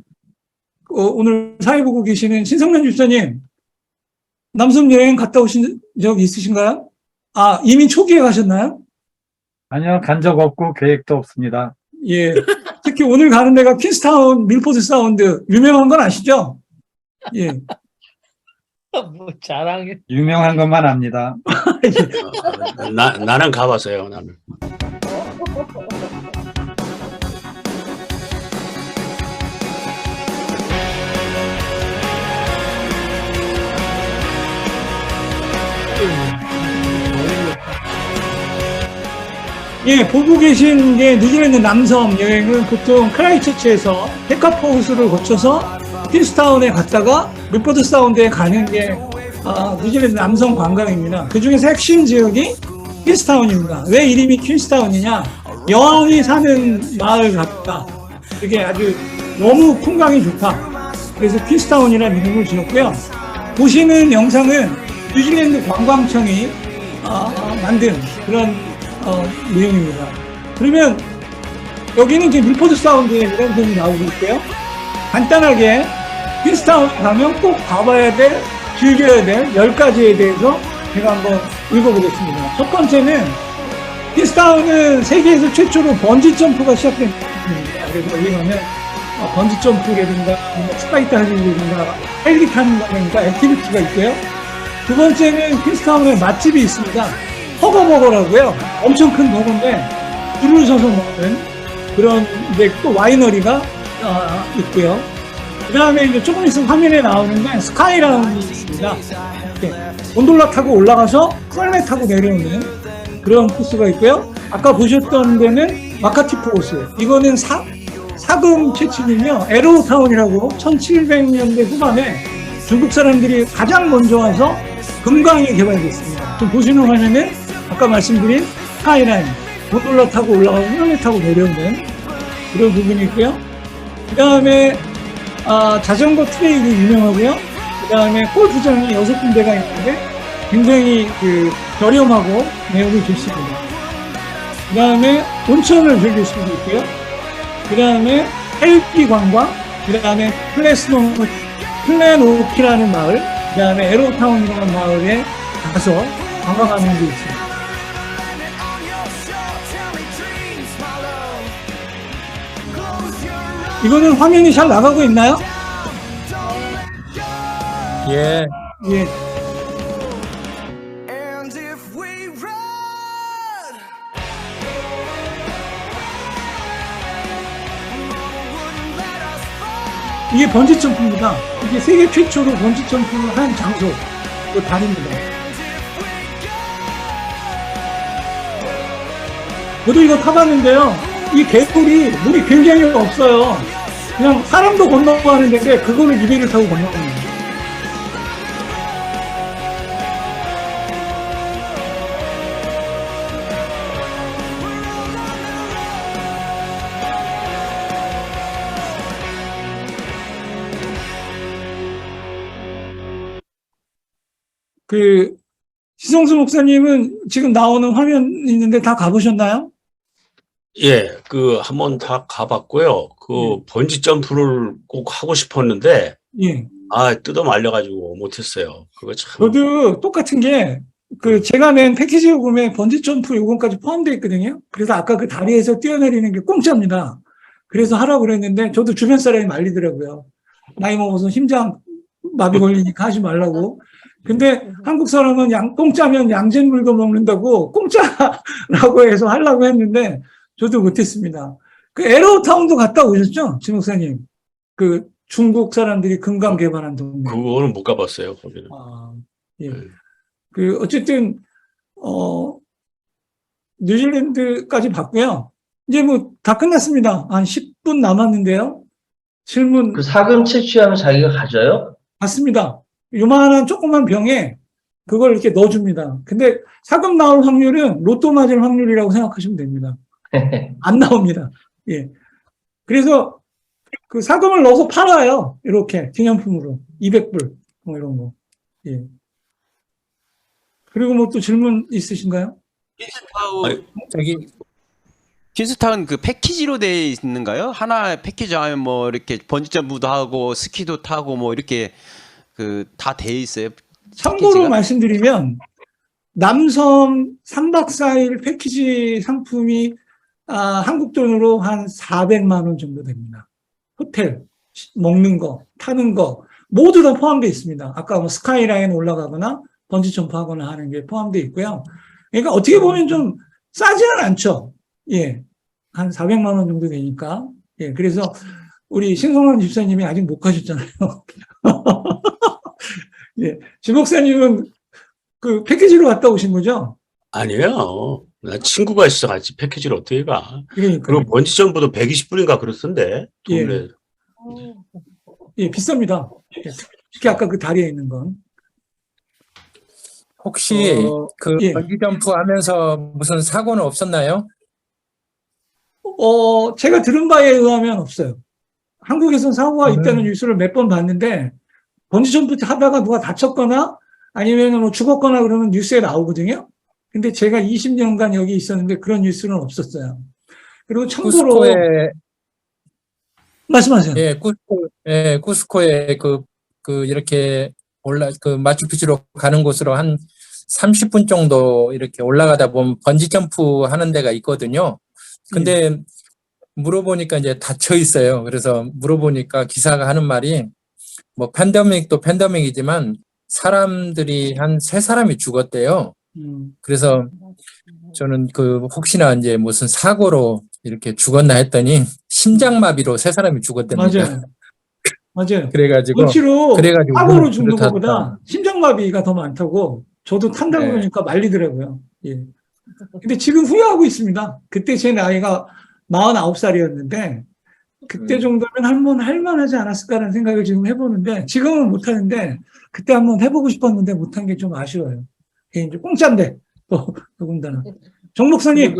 오늘 사회 보고 계시는 신성란 집사님, 남섬 여행 갔다 오신 적 있으신가요? 이미 초기에 가셨나요? 아니요, 간 적 없고 계획도 없습니다. 예. 특히 오늘 가는 데가 퀸스타운, 밀포드 사운드, 유명한 건 아시죠? 예. 뭐 자랑해. 유명한 것만 압니다. 나는 가봤어요, 나는. 예, 보고 계신 게 뉴질랜드 남섬 여행은 보통 크라이처치에서 페카포우스를 거쳐서 퀸스타운에 갔다가 밀포드 사운드에 가는 게 뉴질랜드 남섬 관광입니다. 그 중에서 핵심 지역이 퀸스타운입니다. 왜 이름이 퀸스타운이냐? 여왕이 사는 마을 같다. 이게 아주 너무 풍광이 좋다. 그래서 퀸스타운이라는 이름을 지었고요. 보시는 영상은 뉴질랜드 관광청이 만든 그런 내용입니다. 그러면 여기는 지금 밀포드 사운드에 이런 부분이 나오고 있고요. 간단하게 퀸스타운 가면 꼭 봐봐야 될, 즐겨야 될 10가지에 대해서 제가 한번 읽어보겠습니다. 첫 번째는 퀸스타운은 세계에서 최초로 번지 점프가 시작된 곳입니다. 그래서 여기 가면 번지 점프라든가 스카이트 하기라든가 헬기 타는 거니까 액티비티가 있고요. 두 번째는 퀸스타운에 맛집이 있습니다. 허거버거라고요. 엄청 큰 버거인데 줄을 서서 먹는 그런 이제 또 와이너리가 있고요. 그 다음에 이제 조금 있으면 화면에 나오는데 스카이라운이 있습니다. 이렇게 곤돌라 타고 올라가서 썰매 타고 내려오는 그런 코스가 있고요. 아까 보셨던 데는 마카티 포스. 이거는 사금 채취는요, 에로우타운이라고 1700년대 후반에 중국 사람들이 가장 먼저 와서 금강이 개발됐습니다. 좀 보시는 화면에 아까 말씀드린 스카이라인, 곤돌라 타고 올라가고 썰매 타고 내려오는 그런 부분이 있고요. 그 다음에 자전거 트레일이 유명하고요. 그 다음에 골프장이 6군데가 있는데 굉장히 저렴하고 내용이 좋습니다. 그 다음에 온천을 즐길 수도 있고요. 그 다음에 헬기 관광, 그 다음에 플래노키라는 마을, 그 다음에 에로타운이라는 마을에 가서 관광하는 게 있습니다. 이거는 화면이 잘 나가고 있나요? 예. 예. 이게 번지 점프입니다. 이게 세계 최초로 번지 점프를 한 장소, 그 다리입니다. 저도 이거 타봤는데요. 이 개꿀이 물이 굉장히 없어요. 그냥 사람도 건너가는 데인데 그거를 200을 타고 건너갑니다. 시성수 목사님은 지금 나오는 화면 있는데 다 가보셨나요? 예, 한번 다 가봤고요. 번지 점프를 꼭 하고 싶었는데, 예. 뜯어 말려가지고 못했어요. 그거 참. 저도 똑같은 게, 제가 낸 패키지 요금에 번지 점프 요금까지 포함되어 있거든요. 그래서 아까 그 다리에서 뛰어내리는 게 공짜입니다. 그래서 하라고 그랬는데, 저도 주변 사람이 말리더라고요. 나이 먹어서 심장 마비 걸리니까 하지 말라고. 근데 한국 사람은 공짜면 양잿물도 먹는다고 공짜라고 해서 하려고 했는데, 저도 못했습니다. 에로타운도 갔다 오셨죠? 지 목사님. 중국 사람들이 금강 개발한 동네. 그거는 못 가봤어요, 거기는. 예. 어쨌든, 뉴질랜드까지 봤고요. 이제 다 끝났습니다. 한 10분 남았는데요. 질문. 사금 채취하면 자기가 가져요? 맞습니다. 요만한 조그만 병에 그걸 이렇게 넣어줍니다. 근데 사금 나올 확률은 로또 맞을 확률이라고 생각하시면 됩니다. 안 나옵니다. 예. 그래서 사금을 넣어서 팔아요. 이렇게 기념품으로 200불 이런 거. 예. 그리고 또 질문 있으신가요? 퀸스타운 패키지로 돼 있는가요? 하나 패키지 하면 이렇게 번지점프도 하고 스키도 타고 이렇게 다 돼 있어요. 참고로 패키지가? 말씀드리면 남섬 3박 4일 패키지 상품이 한국 돈으로 한 400만 원 정도 됩니다. 호텔, 먹는 거, 타는 거 모두 다 포함되어 있습니다. 아까 스카이라인 올라가거나 번지 점프하거나 하는 게 포함되어 있고요. 그러니까 어떻게 보면 좀 싸지는 않죠. 예, 한 400만 원 정도 되니까. 예, 그래서 우리 신성환 집사님이 아직 못 가셨잖아요. 예, 지 목사님은 패키지로 갔다 오신 거죠? 아니에요. 나 친구가 있어 같이 패키지를 어떻게 가? 그러니까 그리고 번지 점프도 120불인가 그렇던데. 예. 동네. 예, 비쌉니다. 예. 특히 아까 그 다리에 있는 건. 혹시 그 예. 번지점프 하면서 무슨 사고는 없었나요? 제가 들은 바에 의하면 없어요. 한국에서는 사고가 있다는 뉴스를 몇 번 봤는데, 번지점프 하다가 누가 다쳤거나 아니면 뭐 죽었거나 그러면 뉴스에 나오거든요. 근데 제가 20년간 여기 있었는데 그런 뉴스는 없었어요. 그리고 참고로, 쿠스코에 말씀하세요. 쿠스코에 이렇게 마추픽추로 가는 곳으로 한 30분 정도 이렇게 올라가다 보면 번지 점프 하는 데가 있거든요. 근데 물어보니까 이제 닫혀 있어요. 그래서 물어보니까 기사가 하는 말이 뭐 팬데믹도 팬데믹이지만 사람들이 한 3사람이 죽었대요. 그래서 저는 혹시나 이제 무슨 사고로 이렇게 죽었나 했더니 심장마비로 3사람이 죽었답니다. 맞아요. 그래가지고 실제로 사고로 죽는 그렇다. 것보다 심장마비가 더 많다고 저도 탄다고 네. 그러니까 말리더라고요. 예. 근데 지금 후회하고 있습니다. 그때 제 나이가 49살이었는데 그때 정도면 한번 할만하지 않았을까라는 생각을 지금 해보는데 지금은 못하는데 그때 한번 해보고 싶었는데 못한 게 좀 아쉬워요. 이제 공짜인데 더군다나. 정 목사님.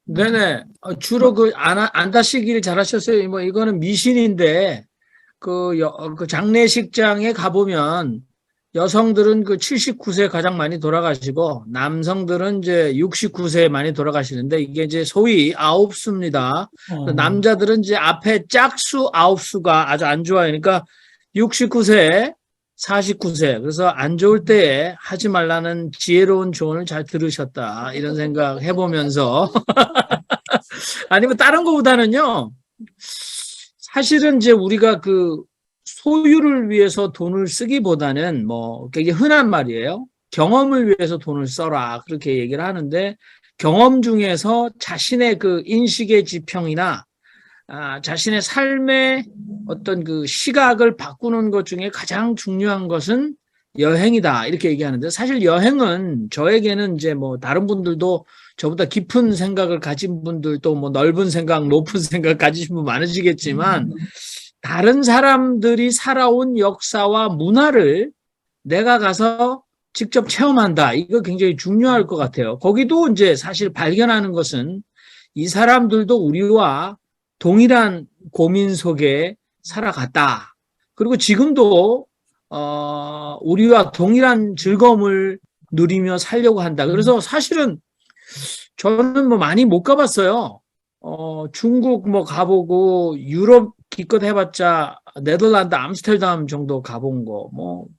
네네. 주로 안 다시기를 잘하셨어요. 뭐 이거는 미신인데 그 장례식장에 가보면 여성들은 79세 가장 많이 돌아가시고 남성들은 이제 69세 많이 돌아가시는데 이게 이제 소위 아홉수입니다. 남자들은 이제 앞에 짝수 아홉수가 아주 안 좋아요. 그러니까 69세, 49세. 그래서 안 좋을 때에 하지 말라는 지혜로운 조언을 잘 들으셨다. 이런 생각 해보면서. 아니면 다른 거보다는요. 사실은 이제 우리가 소유를 위해서 돈을 쓰기보다는 이게 흔한 말이에요. 경험을 위해서 돈을 써라. 그렇게 얘기를 하는데 경험 중에서 자신의 인식의 지평이나 자신의 삶의 어떤 시각을 바꾸는 것 중에 가장 중요한 것은 여행이다. 이렇게 얘기하는데 사실 여행은 저에게는 이제 다른 분들도 저보다 깊은 생각을 가진 분들도 넓은 생각, 높은 생각 가지신 분 많으시겠지만 다른 사람들이 살아온 역사와 문화를 내가 가서 직접 체험한다. 이거 굉장히 중요할 것 같아요. 거기도 이제 사실 발견하는 것은 이 사람들도 우리와 동일한 고민 속에 살아갔다. 그리고 지금도 우리와 동일한 즐거움을 누리며 살려고 한다. 그래서 사실은 저는 많이 못 가봤어요. 중국 가보고 유럽 기껏 해봤자 네덜란드 암스테르담 정도 가본 거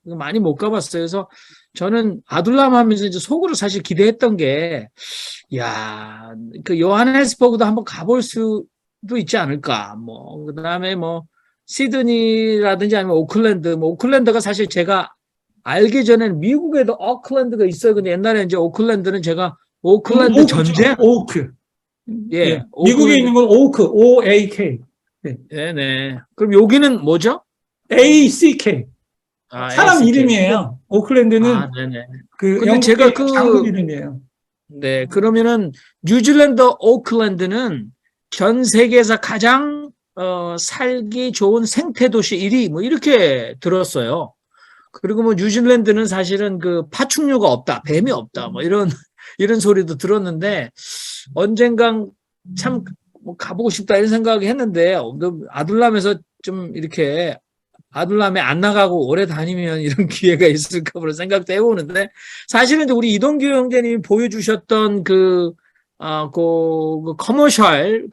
많이 못 가봤어요. 그래서 저는 아둘람 하면서 이제 속으로 사실 기대했던 게 요하네스버그도 한번 가볼 수도 있지 않을까. 그다음에 시드니라든지 아니면 오클랜드. 오클랜드가 사실 제가 알기 전에는 미국에도 오클랜드가 있어요. 근데 옛날에 이제 오클랜드는 제가 오클랜드 전쟁? 오크. 예. 미국에 있는 건 오크, O-A-K. 네네. 그럼 여기는 뭐죠? A-C-K. 사람 ACK. 이름이에요. 오클랜드는 네네. 근데 제가 장군 이름이에요. 네. 그러면은 뉴질랜드 오클랜드는 전 세계에서 가장 살기 좋은 생태도시 1위 이렇게 들었어요. 그리고 뉴질랜드는 사실은 파충류가 없다, 뱀이 없다, 이런 소리도 들었는데 언젠간 참 가보고 싶다 이런 생각을 했는데 아둘람에서 좀 이렇게 아둘람에 안 나가고 오래 다니면 이런 기회가 있을까 그런 생각도 해보는데 사실은 이제 우리 이동규 형제님이 보여주셨던 커머셜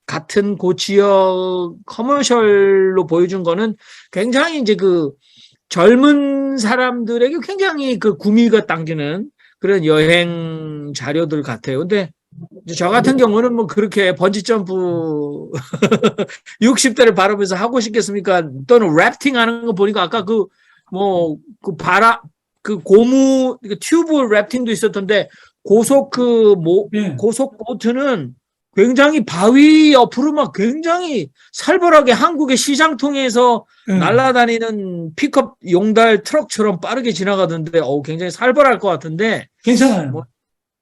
같은 지역 커머셜로 보여준 거는 굉장히 이제 젊은 사람들에게 굉장히 구미가 당기는 그런 여행 자료들 같아요. 근데 저 같은 경우는 그렇게 번지점프 60대를 바라보면서 하고 싶겠습니까? 또는 래프팅 하는 거 보니까 아까 고무 튜브 래프팅도 있었던데 고속 보트는 굉장히 바위 옆으로 굉장히 살벌하게 한국의 시장통에서 날아다니는 픽업 용달 트럭처럼 빠르게 지나가던데 굉장히 살벌할 것 같은데 괜찮아요.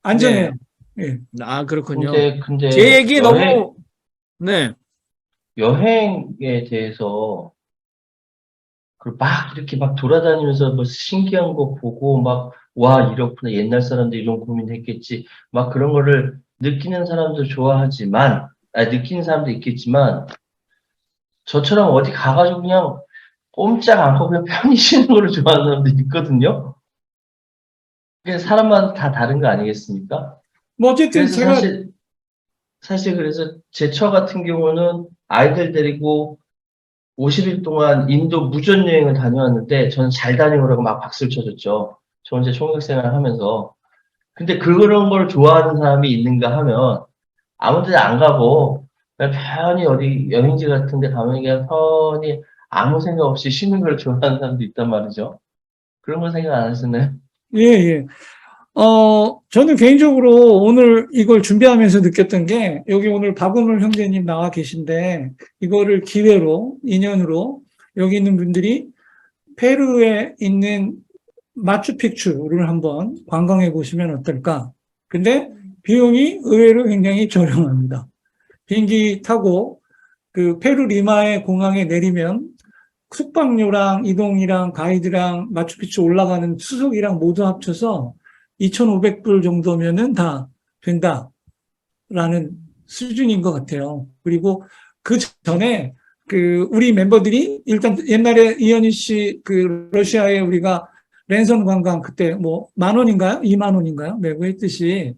안전해요. 예. 아, 그렇군요. 근데 제 얘기 너무, 네. 여행에 대해서 막 이렇게 막 돌아다니면서 뭐 신기한 거 보고 막, 와, 이렇구나. 옛날 사람들 이런 고민했겠지. 막 그런 거를 느끼는 사람도 좋아하지만, 느끼는 사람도 있겠지만, 저처럼 어디 가가지고 그냥 꼼짝 않고 그냥 편히 쉬는 거를 좋아하는 사람도 있거든요. 그게 사람마다 다 다른 거 아니겠습니까? 뭐 어쨌든 그래서 제가 사실 그래서 제 처 같은 경우는 아이들 데리고 50일 동안 인도 무전 여행을 다녀왔는데 저는 잘 다녀오라고 막 박수를 쳐줬죠. 저 혼자 총각 생활을 하면서. 근데 그런 걸 좋아하는 사람이 있는가 하면 아무 데나 안 가고 그냥 편히 어디 여행지 같은 데 가면 그냥 편히 아무 생각 없이 쉬는 걸 좋아하는 사람도 있단 말이죠. 그런 거 생각 안 하시나요? 예, 예. 저는 개인적으로 오늘 이걸 준비하면서 느꼈던 게, 여기 오늘 박우물 형제님 나와 계신데, 이거를 기회로, 인연으로, 여기 있는 분들이 페루에 있는 마추픽추를 한번 관광해 보시면 어떨까. 근데 비용이 의외로 굉장히 저렴합니다. 비행기 타고 그 페루 리마의 공항에 내리면 숙박료랑 이동이랑 가이드랑 마추픽추 올라가는 수속이랑 모두 합쳐서 2,500불 정도면은 다 된다라는 수준인 것 같아요. 그리고 그 전에 우리 멤버들이 일단 옛날에 이현희 씨 러시아에 우리가 랜선 관광 그때 뭐 10,000원인가요? 20,000원인가요? 매고 했듯이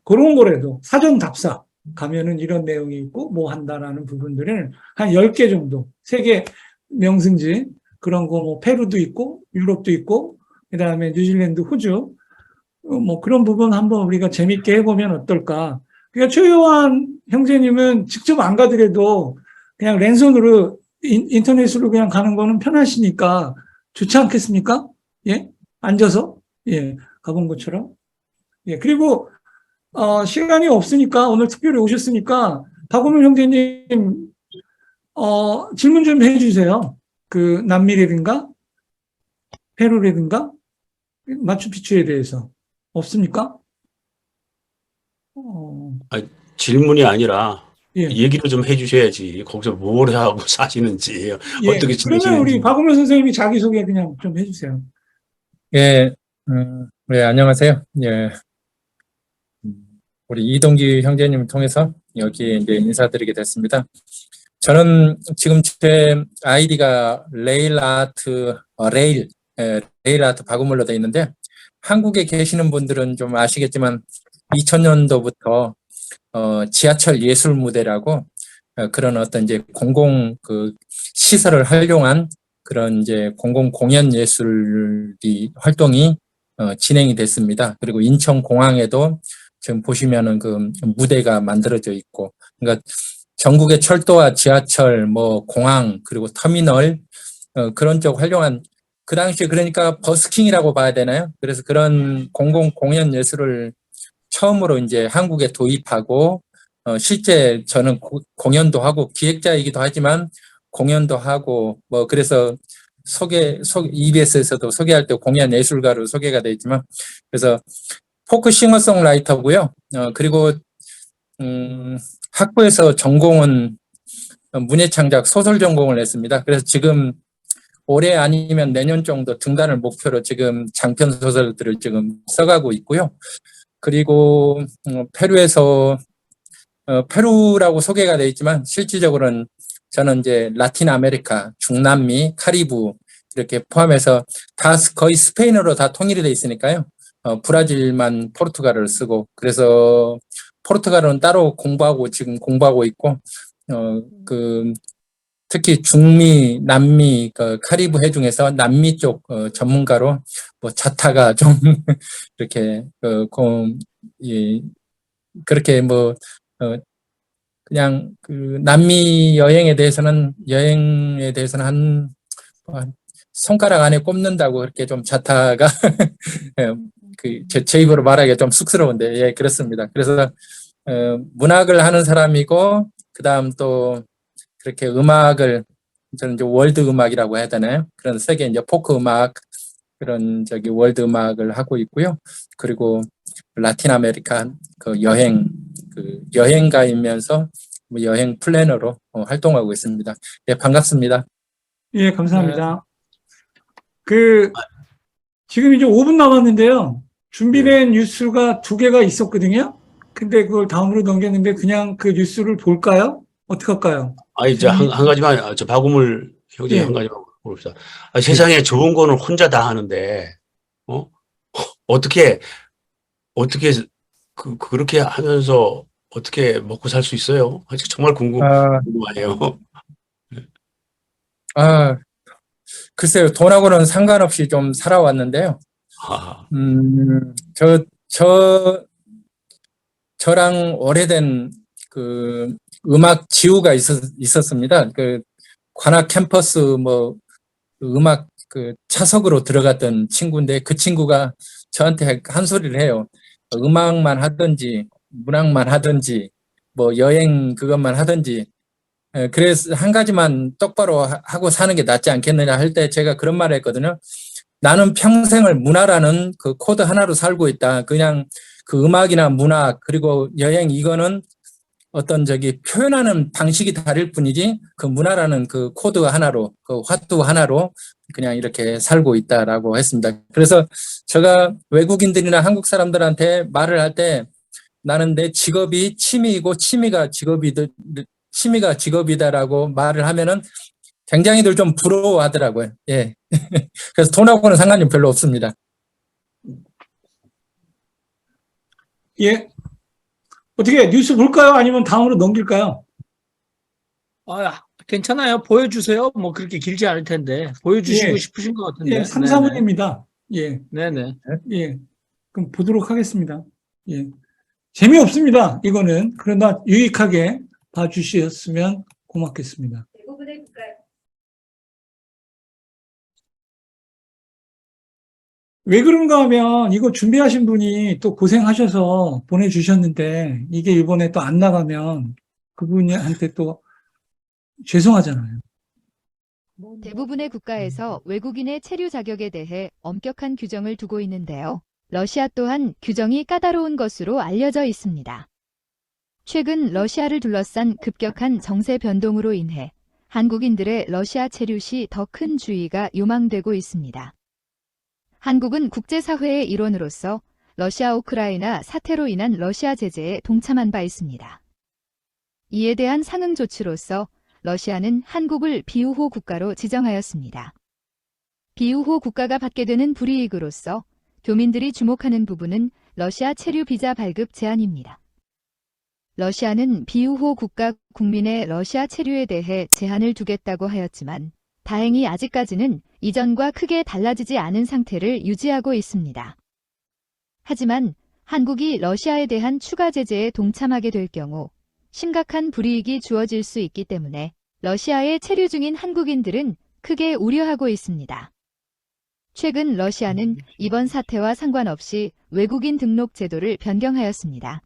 그런 거라도 사전 답사 가면은 이런 내용이 있고 뭐 한다라는 부분들을 한 10개 정도, 세계 명승지 그런 거 뭐 페루도 있고 유럽도 있고 그다음에 뉴질랜드, 호주 뭐 그런 부분 한번 우리가 재밌게 해보면 어떨까. 그러니까 최요한 형제님은 직접 안 가더라도 그냥 랜선으로 인터넷으로 그냥 가는 거는 편하시니까 좋지 않겠습니까? 예? 앉아서 예 가본 것처럼. 예 그리고 시간이 없으니까 오늘 특별히 오셨으니까 박우물 형제님 질문 좀 해주세요. 남미라든가 페루라든가 마추픽추에 대해서 없습니까? 질문이 아니라 예. 얘기를 좀 해주셔야지. 거기서 뭘 하고 사시는지, 예. 어떻게 그러면 우리 지내시는지. 박우물 선생님이 자기소개 그냥 좀 해주세요. 예, 네, 안녕하세요. 예, 우리 이동기 형제님을 통해서 여기에 이제 인사드리게 됐습니다. 저는 지금 제 아이디가 레일 아트 박우물로 되어 있는데, 한국에 계시는 분들은 좀 아시겠지만 2000년도부터 지하철 예술 무대라고 그런 어떤 이제 공공 시설을 활용한 그런 이제 공공 공연 예술이 활동이 진행이 됐습니다. 그리고 인천공항에도 지금 보시면은 그 무대가 만들어져 있고, 그러니까 전국의 철도와 지하철, 뭐 공항 그리고 터미널 그런 쪽 활용한, 그 당시에 그러니까 버스킹이라고 봐야 되나요? 그래서 그런 공공 공연 예술을 처음으로 이제 한국에 도입하고 실제 저는 공연도 하고 기획자이기도 하지만 공연도 하고 뭐 그래서 EBS에서도 소개할 때 공연 예술가로 소개가 되어 있지만, 그래서 포크 싱어송라이터고요. 그리고 학부에서 전공은 문예창작 소설 전공을 했습니다. 그래서 지금 올해 아니면 내년 정도 등단을 목표로 지금 장편 소설들을 지금 써가고 있고요. 그리고 페루에서 페루라고 소개가 되어 있지만 실질적으로는 저는 이제 라틴 아메리카, 중남미, 카리브 이렇게 포함해서 다 거의 스페인어로 다 통일이 되어 있으니까요. 브라질만 포르투갈어를 쓰고, 그래서 포르투갈어는 따로 지금 공부하고 있고, 특히 중미, 남미, 카리브 해 중에서 남미 쪽 전문가로 뭐 자타가 좀 이렇게 그렇게 뭐 그냥 남미 여행에 대해서는 한 손가락 안에 꼽는다고 그렇게 좀 자타가 제 입으로 말하기가 좀 쑥스러운데, 예, 그렇습니다. 그래서 문학을 하는 사람이고, 그다음 또 그렇게 음악을, 저는 이제 월드 음악이라고 해야 되나요? 그런 세계 이제 포크 음악, 그런 월드 음악을 하고 있고요. 그리고 라틴 아메리카 그 여행가이면서 뭐 여행 플래너로 활동하고 있습니다. 예, 반갑습니다. 예, 감사합니다. 지금 이제 5분 남았는데요. 준비된 뉴스가 2개가 있었거든요. 근데 그걸 다음으로 넘겼는데 그냥 그 뉴스를 볼까요? 어떻게 할까요? 이제 한 가지만, 박우물 형제 예. 한 가지만 물읍시다. 세상에 좋은 거는 혼자 다 하는데, 어떻게, 그렇게 하면서 어떻게 먹고 살 수 있어요? 정말 궁금하네요. 글쎄요, 돈하고는 상관없이 좀 살아왔는데요. 저랑 오래된 그 음악 지우가 있었습니다. 그 관악 캠퍼스 음악 그 차석으로 들어갔던 친구인데 그 친구가 저한테 한 소리를 해요. 음악만 하든지 문학만 하든지 뭐 여행 그것만 하든지 그래서 한 가지만 똑바로 하고 사는 게 낫지 않겠느냐 할 때 제가 그런 말을 했거든요. 나는 평생을 문화라는 그 코드 하나로 살고 있다. 그냥 그 음악이나 문학 그리고 여행 이거는 어떤 표현하는 방식이 다를 뿐이지 그 문화라는 그 코드 하나로 그 화두 하나로 그냥 이렇게 살고 있다라고 했습니다. 그래서 제가 외국인들이나 한국 사람들한테 말을 할 때 나는 내 직업이 취미이고 취미가 직업이다라고 말을 하면은 굉장히들 좀 부러워하더라고요. 예. 그래서 돈하고는 상관이 별로 없습니다. 예. 어떻게 뉴스 볼까요? 아니면 다음으로 넘길까요? 괜찮아요. 보여주세요. 뭐 그렇게 길지 않을 텐데. 보여주시고 예. 싶으신 것 같은데. 예, 3, 4분입니다. 예. 네네. 예. 그럼 보도록 하겠습니다. 예. 재미없습니다. 이거는. 그러나 유익하게 봐주셨으면 고맙겠습니다. 왜 그런가 하면 이거 준비하신 분이 또 고생하셔서 보내주셨는데 이게 이번에 또 안 나가면 그분한테 또 죄송하잖아요. 대부분의 국가에서 외국인의 체류 자격에 대해 엄격한 규정을 두고 있는데요. 러시아 또한 규정이 까다로운 것으로 알려져 있습니다. 최근 러시아를 둘러싼 급격한 정세 변동으로 인해 한국인들의 러시아 체류 시 더 큰 주의가 요망되고 있습니다. 한국은 국제사회의 일원으로서 러시아 우크라이나 사태로 인한 러시아 제재에 동참한 바 있습니다. 이에 대한 상응 조치로서 러시아는 한국을 비우호 국가로 지정하였습니다. 비우호 국가가 받게 되는 불이익으로서 교민들이 주목하는 부분은 러시아 체류 비자 발급 제한입니다. 러시아는 비우호 국가 국민의 러시아 체류에 대해 제한을 두겠다고 하였지만 다행히 아직까지는 이전과 크게 달라지지 않은 상태를 유지하고 있습니다. 하지만 한국이 러시아에 대한 추가 제재에 동참하게 될 경우 심각한 불이익이 주어질 수 있기 때문에 러시아에 체류 중인 한국인들은 크게 우려하고 있습니다. 최근 러시아는 이번 사태와 상관없이 외국인 등록 제도를 변경하였습니다.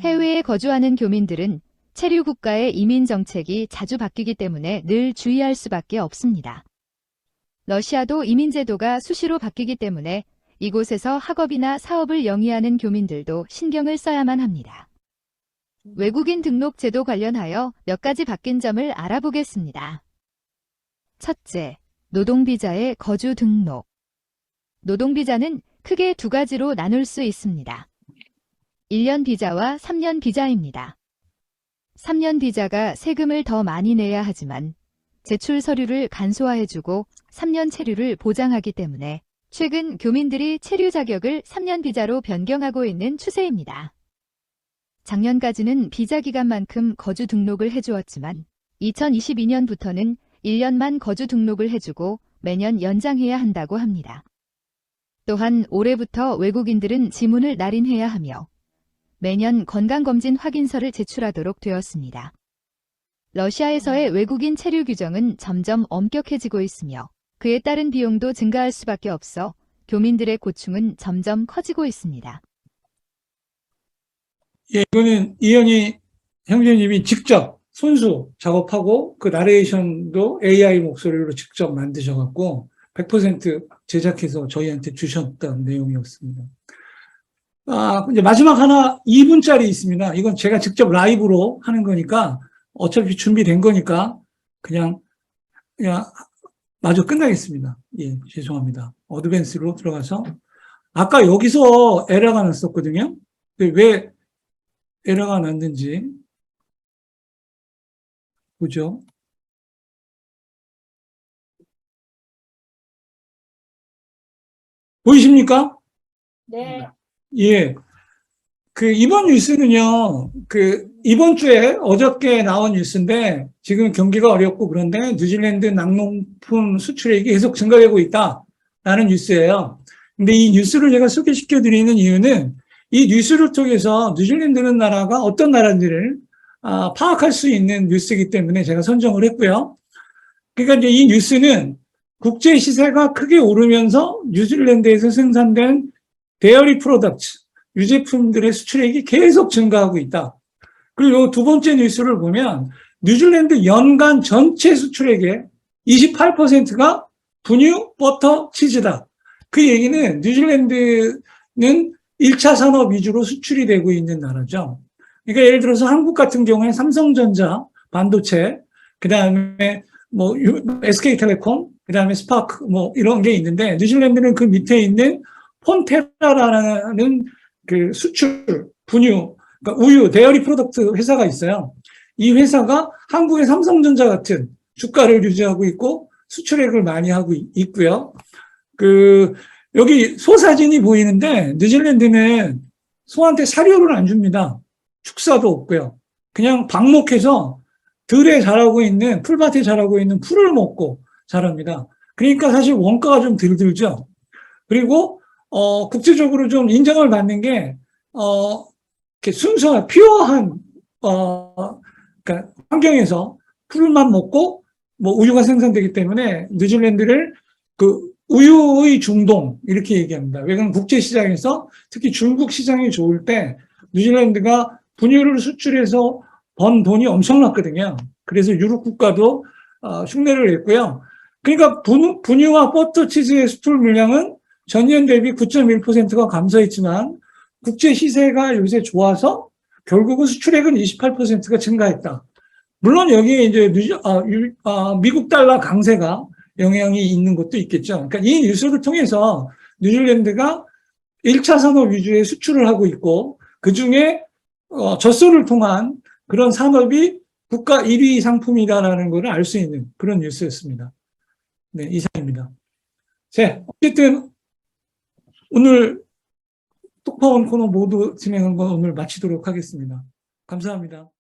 해외에 거주하는 교민들은 체류 국가의 이민 정책이 자주 바뀌기 때문에 늘 주의할 수밖에 없습니다. 러시아도 이민 제도가 수시로 바뀌기 때문에 이곳에서 학업이나 사업을 영위하는 교민들도 신경을 써야만 합니다. 외국인 등록 제도 관련하여 몇 가지 바뀐 점을 알아보겠습니다. 첫째, 노동비자의 거주 등록. 노동비자는 크게 두 가지로 나눌 수 있습니다. 1년 비자와 3년 비자입니다. 3년 비자가 세금을 더 많이 내야 하지만 제출 서류를 간소화해주고 3년 체류를 보장하기 때문에 최근 교민들이 체류 자격을 3년 비자로 변경하고 있는 추세입니다. 작년까지는 비자 기간만큼 거주 등록을 해주었지만 2022년부터는 1년만 거주 등록을 해주고 매년 연장해야 한다고 합니다. 또한 올해부터 외국인들은 지문을 날인해야 하며 매년 건강검진 확인서를 제출하도록 되었습니다. 러시아에서의 외국인 체류 규정은 점점 엄격해지고 있으며 그에 따른 비용도 증가할 수밖에 없어 교민들의 고충은 점점 커지고 있습니다. 예, 이거는 이현희 형제님이 직접 손수 작업하고 그 나레이션도 AI 목소리로 직접 만드셔갖고 100% 제작해서 저희한테 주셨던 내용이었습니다. 이제 마지막 하나 2분짜리 있습니다. 이건 제가 직접 라이브로 하는 거니까 어차피 준비된 거니까 그냥 마저 끝나겠습니다. 예, 죄송합니다. 어드밴스로 들어가서 아까 여기서 에러가 났었거든요. 근데 왜 에러가 났는지 보죠. 보이십니까? 네. 예. 이번 뉴스는요, 이번 주에 어저께 나온 뉴스인데, 지금 경기가 어렵고 그런데 뉴질랜드 낙농품 수출액이 계속 증가되고 있다라는 뉴스예요. 근데 이 뉴스를 제가 소개시켜 드리는 이유는 이 뉴스를 통해서 뉴질랜드라는 나라가 어떤 나라인지를 파악할 수 있는 뉴스이기 때문에 제가 선정을 했고요. 그러니까 이제 이 뉴스는 국제 시세가 크게 오르면서 뉴질랜드에서 생산된 데어리 프로덕트, 유제품들의 수출액이 계속 증가하고 있다. 그리고 두 번째 뉴스를 보면 뉴질랜드 연간 전체 수출액의 28%가 분유, 버터, 치즈다. 그 얘기는 뉴질랜드는 1차 산업 위주로 수출이 되고 있는 나라죠. 그러니까 예를 들어서 한국 같은 경우에 삼성전자, 반도체, 그 다음에 SK텔레콤, 그 다음에 스파크, 이런 게 있는데, 뉴질랜드는 그 밑에 있는 폰테라라는 수출, 분유, 그러니까 우유, 데어리 프로덕트 회사가 있어요. 이 회사가 한국의 삼성전자 같은 주가를 유지하고 있고, 수출액을 많이 하고 있고요. 여기 소 사진이 보이는데, 뉴질랜드는 소한테 사료를 안 줍니다. 축사도 없고요. 그냥 방목해서 들에 자라고 있는, 풀밭에 자라고 있는 풀을 먹고 자랍니다. 그러니까 사실 원가가 좀 덜 들죠. 그리고, 국제적으로 좀 인정을 받는 게, 이렇게 순수한, 퓨어한, 그러니까 환경에서 풀만 먹고, 우유가 생산되기 때문에 뉴질랜드를 우유의 중동, 이렇게 얘기합니다. 왜냐하면 국제시장에서 특히 중국 시장이 좋을 때 뉴질랜드가 분유를 수출해서 번 돈이 엄청났거든요. 그래서 유럽 국가도 흉내를 냈고요. 그러니까 분유와 버터, 치즈의 수출 물량은 전년 대비 9.1%가 감소했지만 국제 시세가 요새 좋아서 결국은 수출액은 28%가 증가했다. 물론 여기에 이제 미국 달러 강세가 영향이 있는 것도 있겠죠. 그러니까 이 뉴스를 통해서 뉴질랜드가 1차 산업 위주의 수출을 하고 있고 그중에 젖소를 통한 그런 산업이 국가 1위 상품이다라는 것을 알 수 있는 그런 뉴스였습니다. 네, 이상입니다. 자, 어쨌든 오늘 톡파원 코너 모두 진행한 건 오늘 마치도록 하겠습니다. 감사합니다.